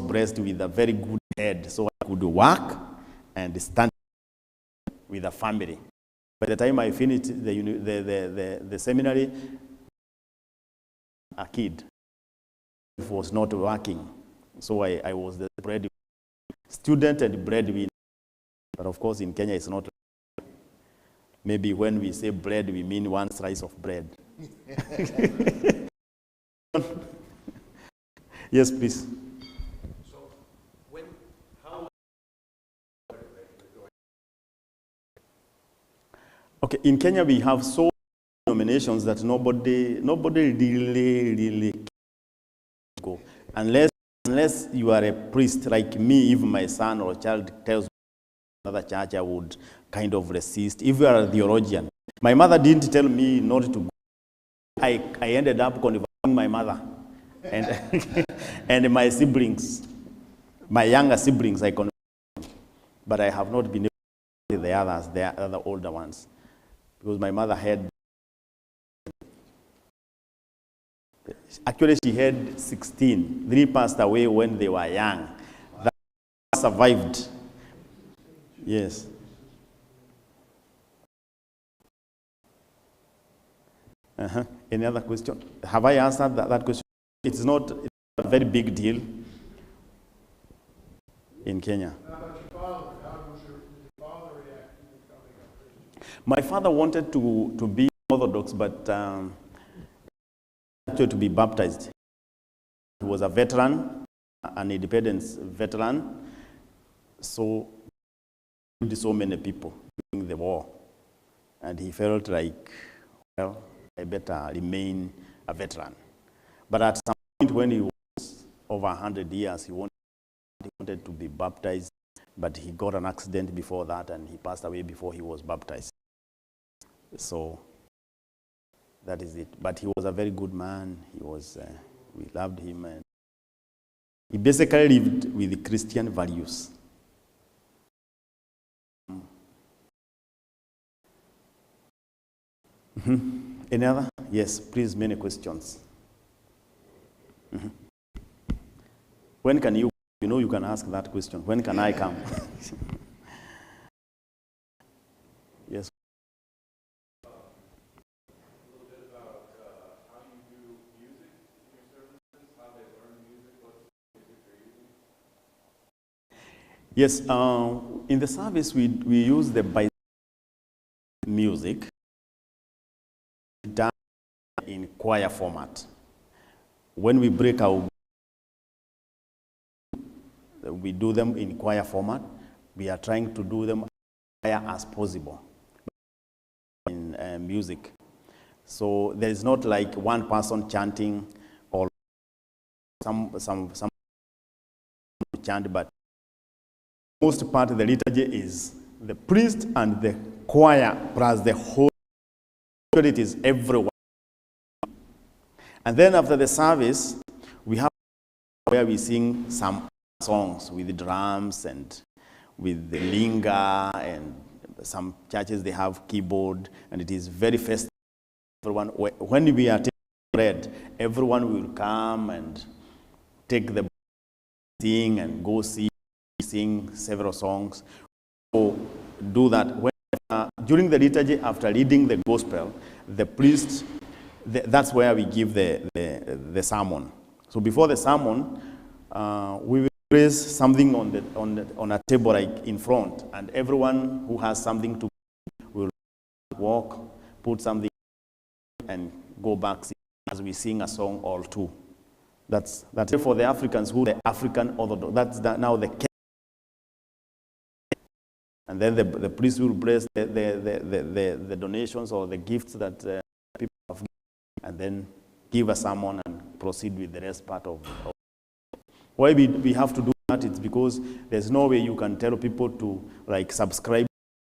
blessed with a very good head, so I could work and stand with a family. By the time I finished the seminary, a kid was not working, so I was the breadwinner, student and breadwinner. But of course, in Kenya, it's not. Maybe when we say bread, we mean one slice of bread. Yes, please. So, Okay, in Kenya we have so many denominations that nobody really go unless you are a priest like me. If my son or child tells me another church, I would kind of resist. If you are a theologian, my mother didn't tell me not to go. I ended up converting my mother. And, and my siblings, my younger siblings, I confirm, but I have not been able to see the others, the other older ones, because my mother had, actually she had 16. 3 passed away when they were young. That survived. Yes. Any other question? Have I answered that question? It's not a very big deal in Kenya. How about your father? How was your father react to becoming a Christian? My father wanted to be Orthodox, but actually to be baptized. He was a veteran, an independence veteran, so he killed so many people during the war. And he felt like, well, I better remain a veteran. But at some point when he was over 100 years, he wanted to be baptized, but he got an accident before that and he passed away before he was baptized. So that is it. But he was a very good man. He was, we loved him. And he basically lived with the Christian values. Any other? Yes, please, many questions. When can you can ask that question. When can I come? Yes. Yes, in the service we use the Bible music done in choir format. When we break our, we do them in choir format. We are trying to do them as possible in music. So there is not like one person chanting or some chant, but most part of the liturgy is the priest and the choir plus the whole. It is everyone. And then after the service, we have where we sing some songs with the drums and with the linga, and some churches they have keyboard, and it is very festive. Everyone, when we are taking bread, everyone will come and take the sing and go sing several songs. So do that. When, during the liturgy, after reading the gospel, the priest, that's where we give the sermon. So before the sermon, we will raise something on a table like in front, and everyone who has something to will walk, put something, and go back as we sing a song or two. That's for the Africans who the African Orthodox. That's now the. And then the priest will bless the donations or the gifts that people have given, and then give a sermon and proceed with the rest part of. Why we have to do that? It's because there's no way you can tell people to like subscribe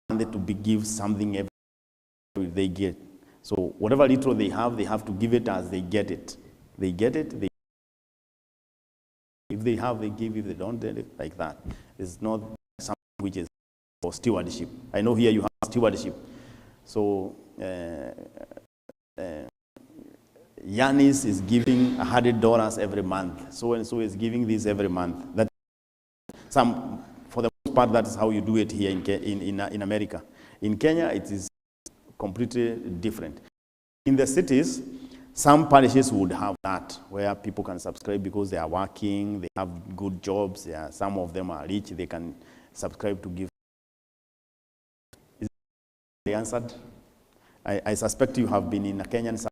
and to give something every they get. So whatever little they have to give it as they get it. They get it. If they have, they give. If they don't, they like that. It's not something which is for stewardship. I know here you have stewardship. So Yanis is giving $100 every month. So and so is giving this every month. That for the most part, that is how you do it here in America. In Kenya, it is completely different. In the cities, some parishes would have that, where people can subscribe because they are working, they have good jobs. Yeah, some of them are rich, they can subscribe to give. Is that answered? I suspect you have been in a Kenyan service.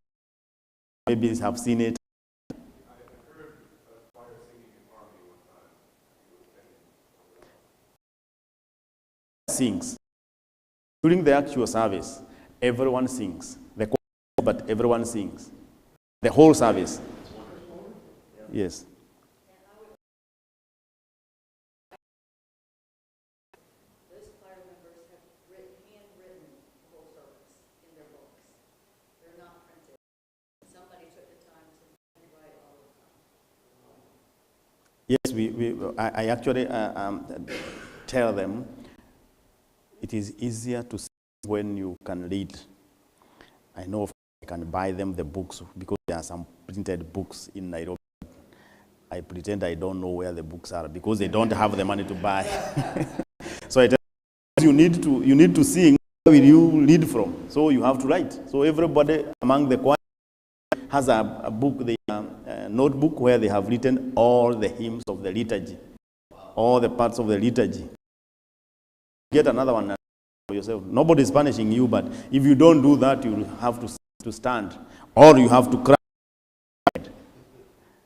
Maybe have seen it. I heard a choir singing in harmony one time. Sings. During the actual service, everyone sings. The choir, but everyone sings. The whole service. Yes. Those choir members have handwritten the whole service in their books. They're not printed. Somebody took the time to write all of them. Yes, I actually tell them it is easier to see when you can read. I know I can buy them the books because there are some printed books in Nairobi. I pretend I don't know where the books are because they don't have the money to buy. So I tell them, you need to sing. Where will you read from? So you have to write. So everybody among the choir has a book, a notebook where they have written all the hymns of the liturgy, all the parts of the liturgy. Get another one for yourself. Nobody is punishing you, but if you don't do that, you have to stand, or you have to cry.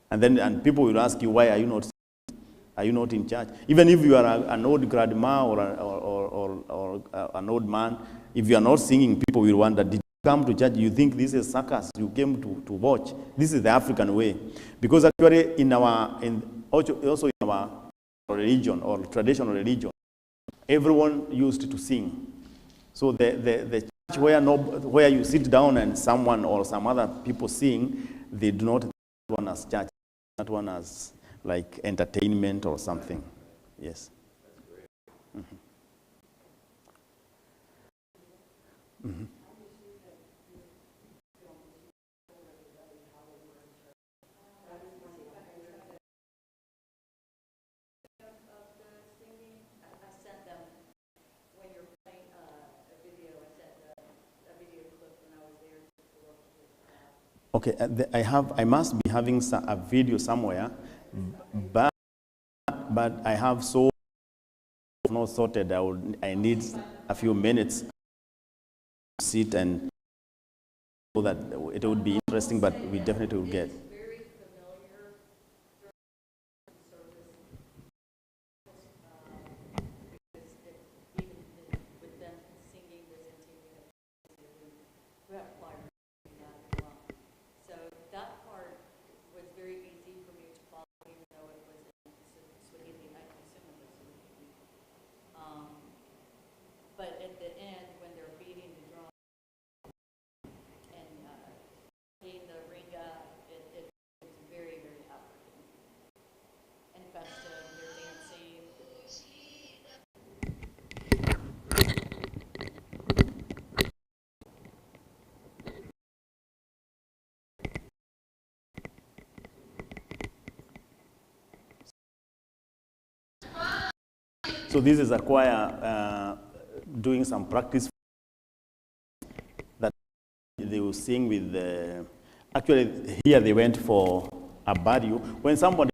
And people will ask you, why are you not in church? Even if you are an old grandma or an old man, if you are not singing, people will wonder, did you come to church? You think this is circus? You came to watch? This is the African way, because actually also in our religion or traditional religion, everyone used to sing. So the church where you sit down and someone or some other people sing, they do not that one as church, that one as like entertainment or something. Yes. Mm-hmm. Mm-hmm. Okay, I must be having a video somewhere, but I have so not sorted. I need a few minutes to sit and so that it would be interesting, but we definitely will get. But at the end, when they're beating the drum and beating the ringa, it's very, very African and festive. They're dancing. So this is a choir doing some practice that they will sing with the. Actually, here they went for a burial. When somebody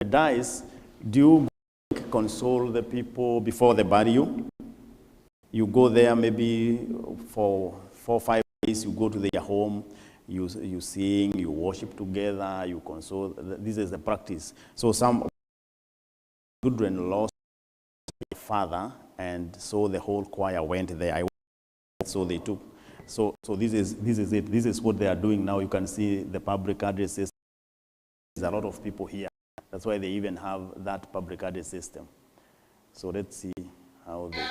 dies, do you console the people before the burial? You go there maybe for 4 or 5 days. You go to their home. You sing. You worship together. You console. This is the practice. So some children lost their father, and so the whole choir went there. So they took. So this is it. This is what they are doing now. You can see the public address system. There's a lot of people here. That's why they even have that public address system. So let's see how they.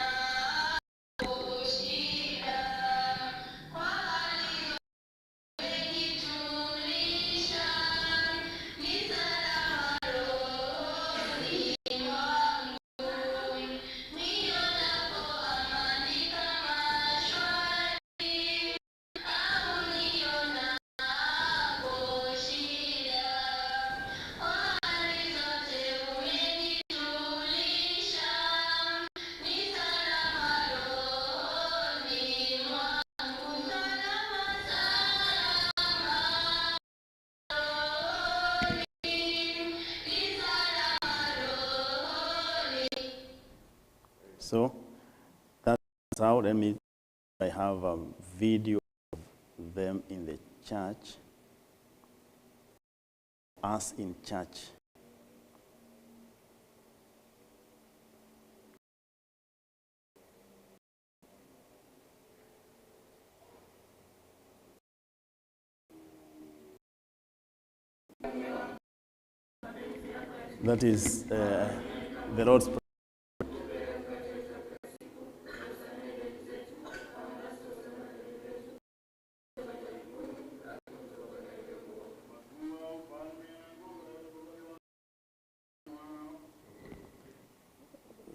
So that's how. I have a video of them in the church, us in church. That is the Lord's Prayer.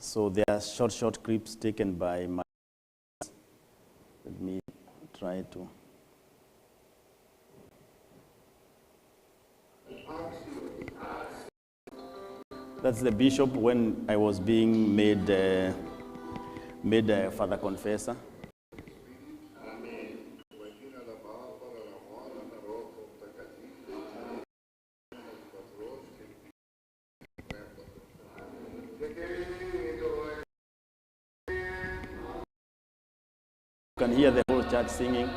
So there are short clips taken by my. Let me try to. That's the bishop when I was being made Father Confessor. You can hear the whole church singing.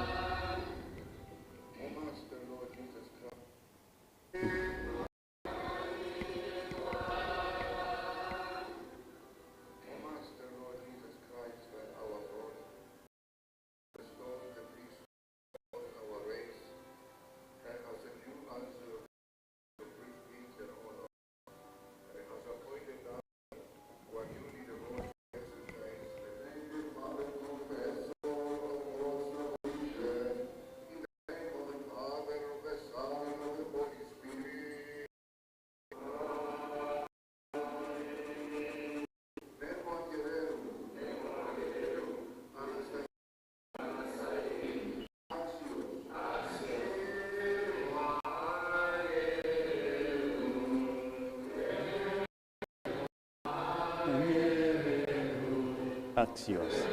Axios.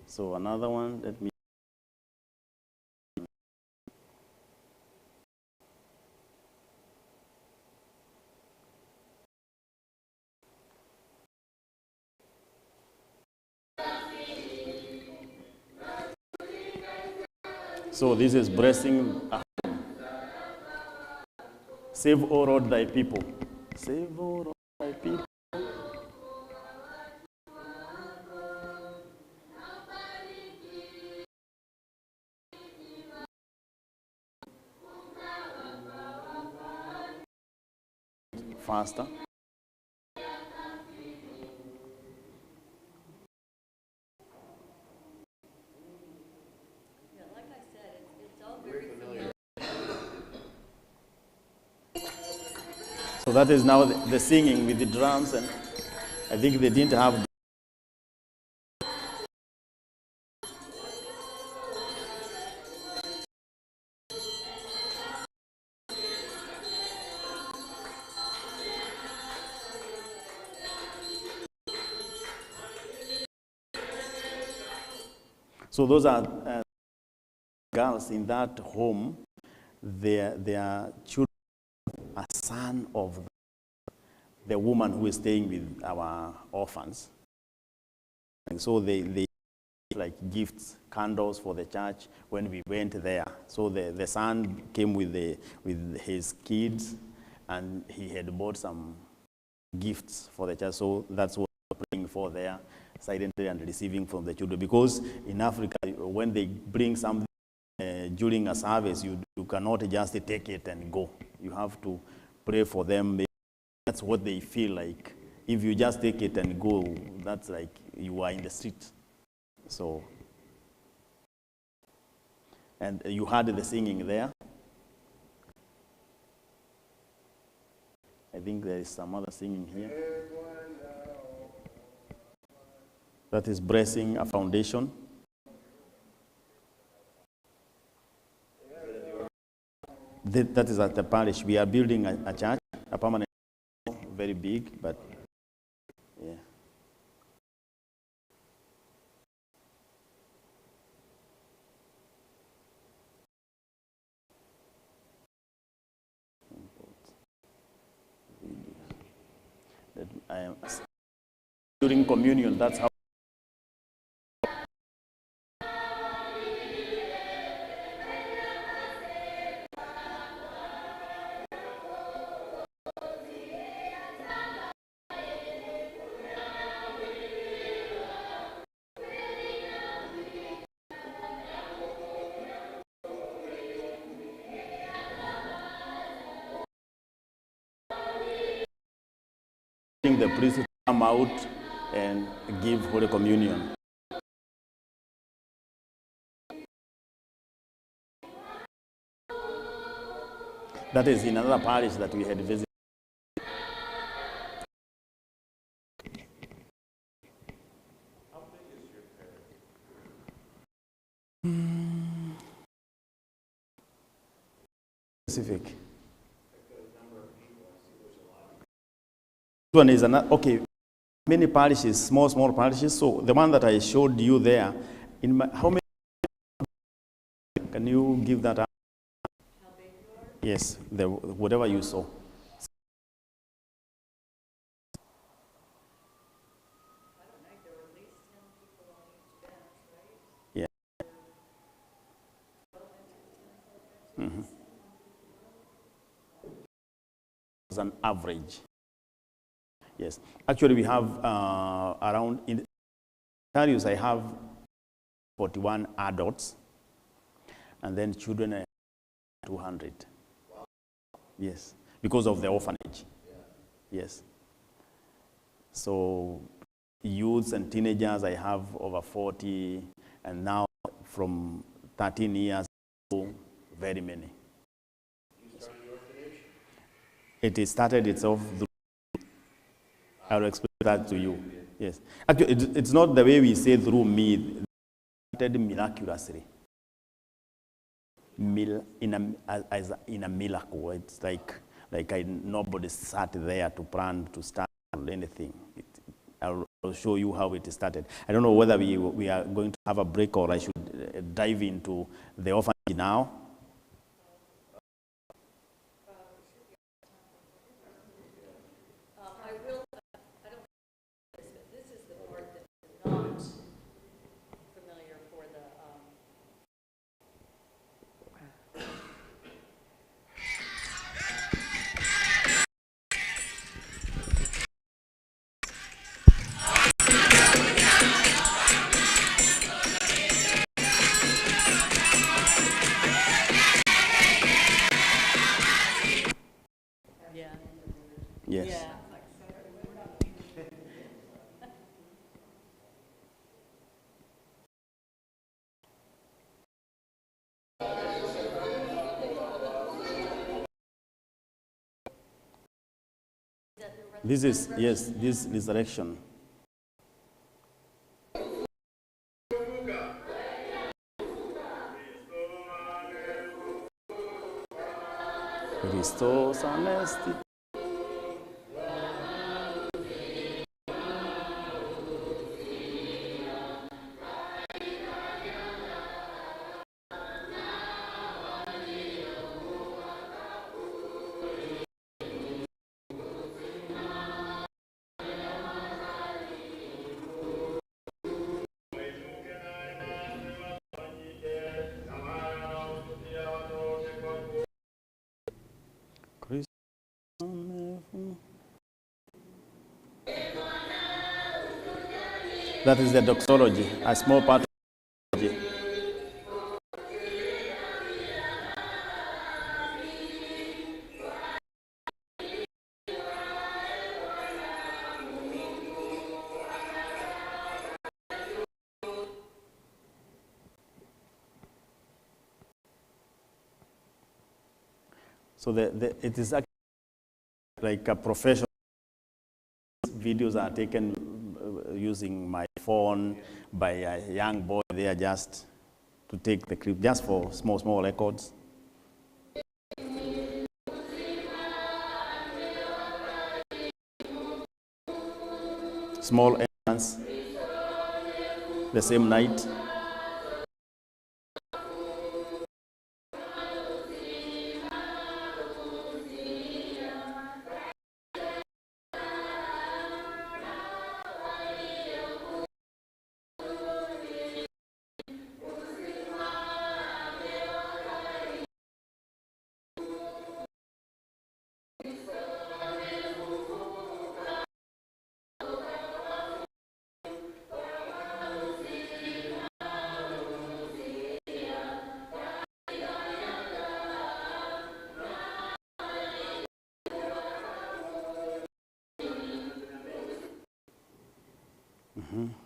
So another one, let me. So this is blessing. Save, O Lord, thy people. Save, O Lord, thy people. Faster. So that is now the singing with the drums, and I think they didn't have. So those are girls in that home. Their children are son of the woman who is staying with our orphans. And so they like gifts, candles for the church when we went there. So the son came with his kids, and he had bought some gifts for the church. So that's what we're praying for there, silently and receiving from the children. Because in Africa, when they bring something during a service, you cannot just take it and go. You have to pray for them. That's what they feel like. If you just take it and go, that's like you are in the street. So, and you heard the singing there. I think there is some other singing here. That is blessing a foundation. That is at the parish. We are building a church, a permanent, very big, but yeah. That I am during communion. That's how. The priest to come out and give Holy Communion. That is in another parish that we had visited. Specific. This one is another, okay, many parishes, small parishes. So the one that I showed you there, how many, can you give that up? Yes, whatever you saw. Yeah. Mm-hmm. As an average. Yes. Actually, we have around, in Kariuki, I have 41 adults, and then children are 200. Wow. Yes, because of the orphanage. Yeah. Yes. So youths and teenagers, I have over 40, and now from 13 years, very many. You started the orphanage? It started itself through, I will explain that to you. Yes. Actually, it's not the way we say through me. It started miraculously. In a miracle. It's like nobody sat there to plan to start anything. I'll show you how it started. I don't know whether we are going to have a break or I should dive into the orphanage now. I will, I don't know this, but this is the part that is not familiar for the, yeah. Yes. Yeah. This is, yes, this resurrection. Christos anesti. That is the doxology, a small part of the doxology. So it is actually like a professional. Videos are taken using my phone by a young boy there just to take the clip, just for small records. Small entrance, the same night.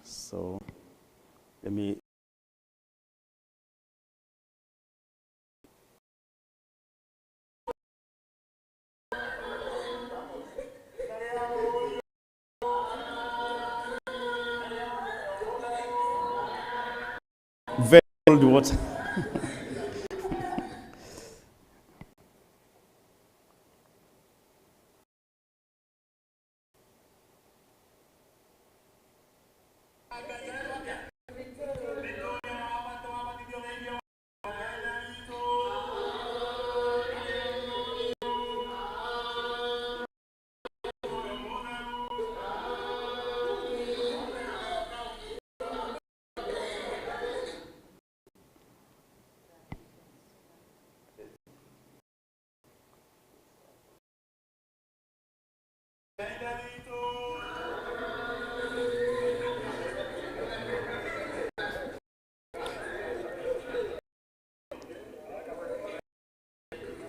So let me What?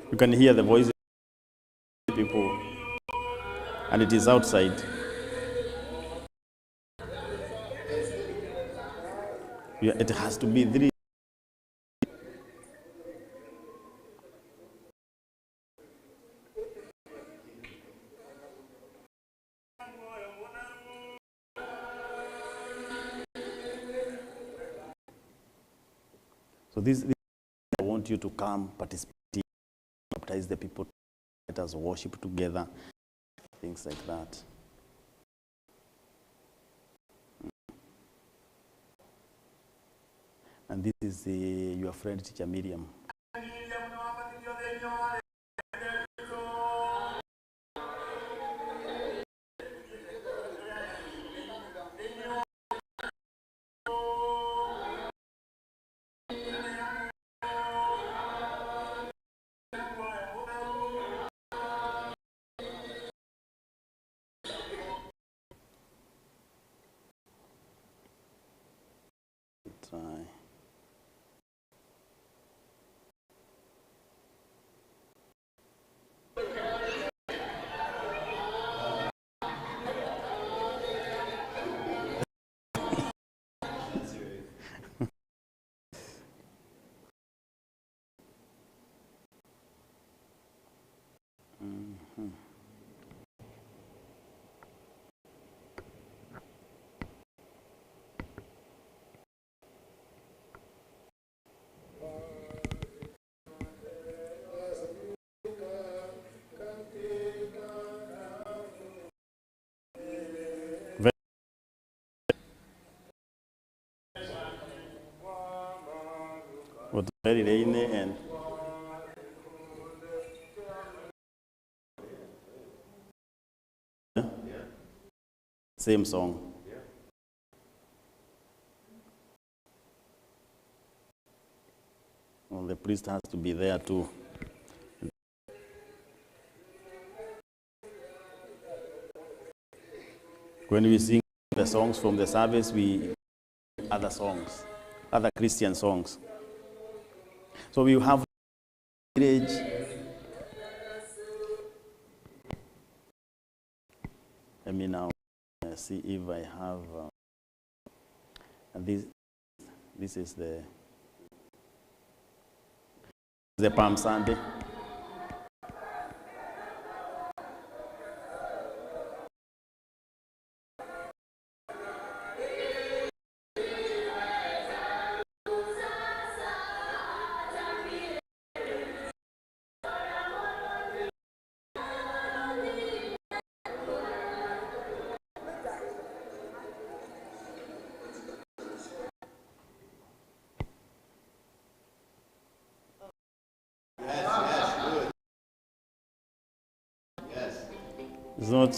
You can hear the voices of people, and it is outside. Yeah, it has to be 3. So this I want you to come, participate, baptize the people, let us worship together, things like that. And this is your friend, Teacher Miriam. Try. But very rainy and same song. Well, the priest has to be there too. When we sing the songs from the service, we other songs, other Christian songs. So we have village. Let me now see if I have. And this is the Palm Sunday. It's not.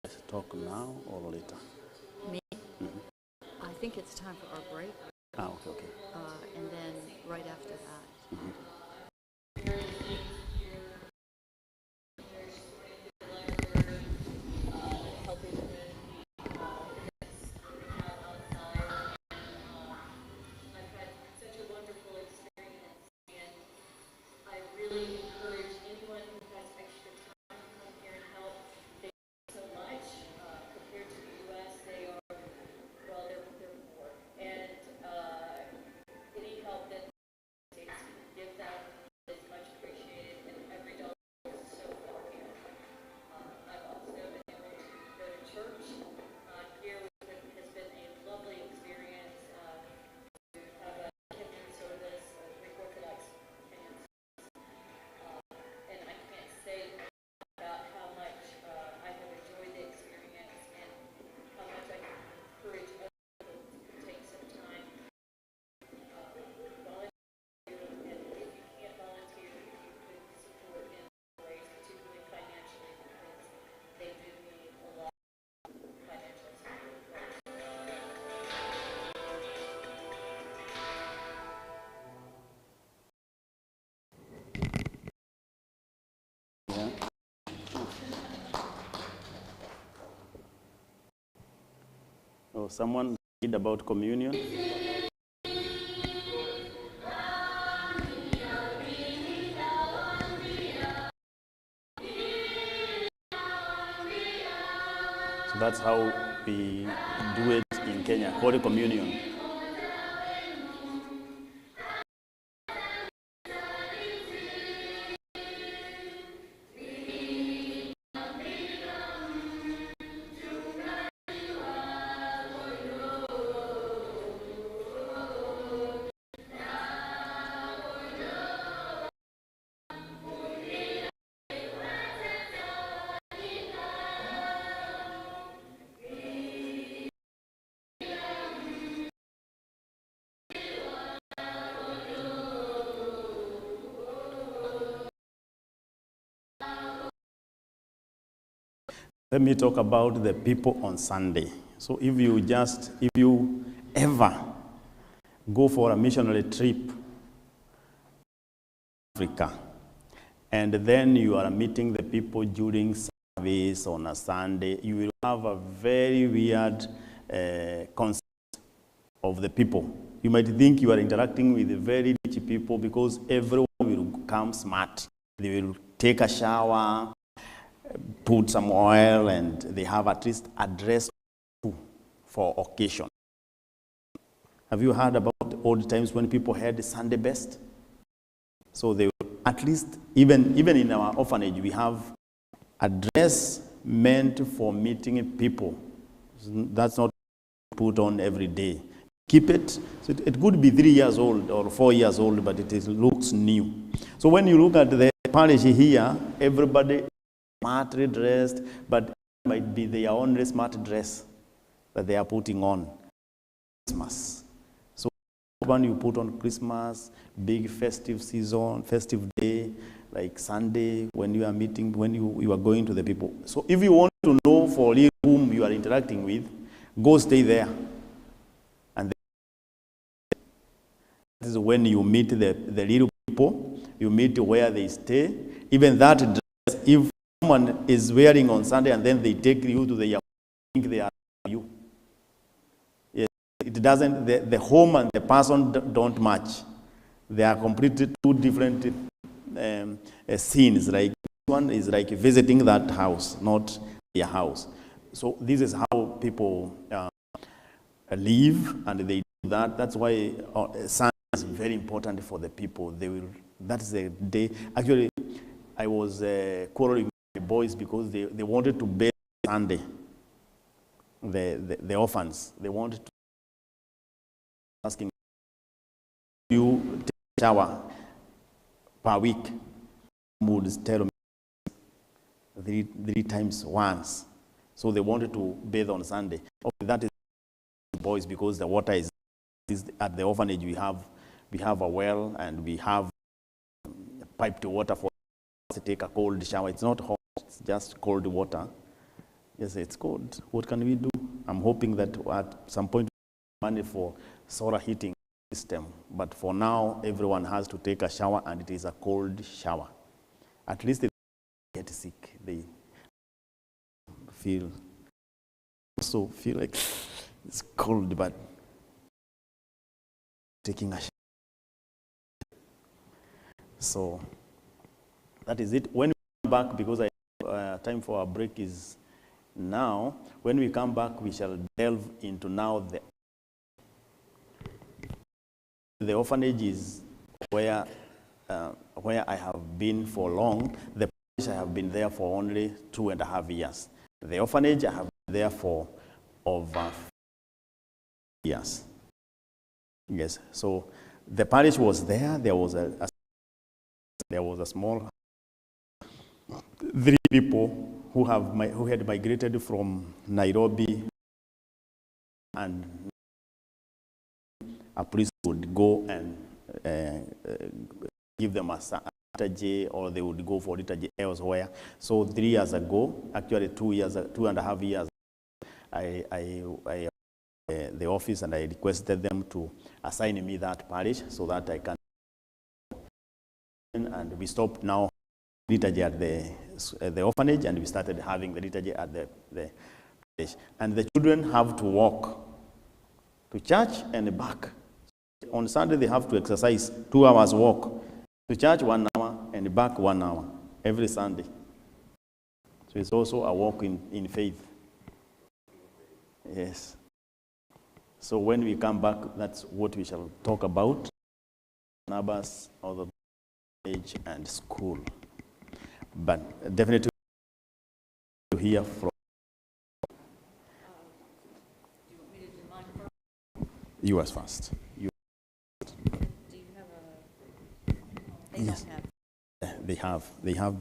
So talk now or later? Me? I think it's time for our break, Okay. and then right after that. So someone read about communion? So that's how we do it in Kenya, Holy Communion. Let me talk about the people on Sunday. So if you ever go for a missionary trip to Africa, and then you are meeting the people during service on a Sunday, you will have a very weird concept of the people. You might think you are interacting with very rich people because everyone will come smart. They will take a shower, put some oil, and they have at least a dress for occasion. Have you heard about the old times when people had the Sunday best? So they will, at least, even in our orphanage, we have a dress meant for meeting people. That's not put on every day. Keep it. So it could be 3 years old or 4 years old, but looks new. So when you look at the parish here, everybody smartly dressed, but it might be their own smart dress that they are putting on. Christmas. So when you put on Christmas, big festive season, festive day, like Sunday, when you are meeting, when you are going to the people. So if you want to know for whom you are interacting with, go stay there. And this is when you meet the little people, you meet where they stay. Even that dress, if someone is wearing on Sunday and then they take you to the think they are you. Yes, it doesn't, the home and the person don't match. They are completely two different scenes. Like one is like visiting that house, not their house. So this is how people live, and they do that. That's why Sunday is very important for the people. That's the day. Actually, I was quarreling with the boys because they wanted to bathe Sunday. The orphans, they wanted to asking you take a shower per week. Would tell me three times once. So they wanted to bathe on Sunday. Okay, that is boys because the water is at the orphanage. We have a well and we have piped water for to take a cold shower. It's not hot, it's just cold water. Yes, it's cold. What can we do? I'm hoping that at some point money for solar heating system. But for now, everyone has to take a shower, and it is a cold shower. At least they get sick. They feel like it's cold, but taking a shower. So that is it. When we come back, because time for our break is now, when we come back, we shall delve into now the orphanage is where I have been for long. The parish, I have been there for only 2.5 years. The orphanage, I have been there for over 4 years. Yes, so the parish was there. There was a small 3 people who had migrated from Nairobi, and a priest would go and give them a liturgy, or they would go for liturgy elsewhere. So 3 years ago, actually 2.5 years, I the office, and I requested them to assign me that parish so that I can. And we stopped now liturgy at the orphanage, and we started having the liturgy at the parish. And the children have to walk to church and back. On Sunday, they have to exercise 2 hours walk. To church 1 hour and back 1 hour every Sunday. So it's also a walk in faith. Yes. So when we come back, that's what we shall talk about. Barnabas, Orphanage, and school. But definitely to hear from you as first. You. Do you have a? They Yes. don't have. They have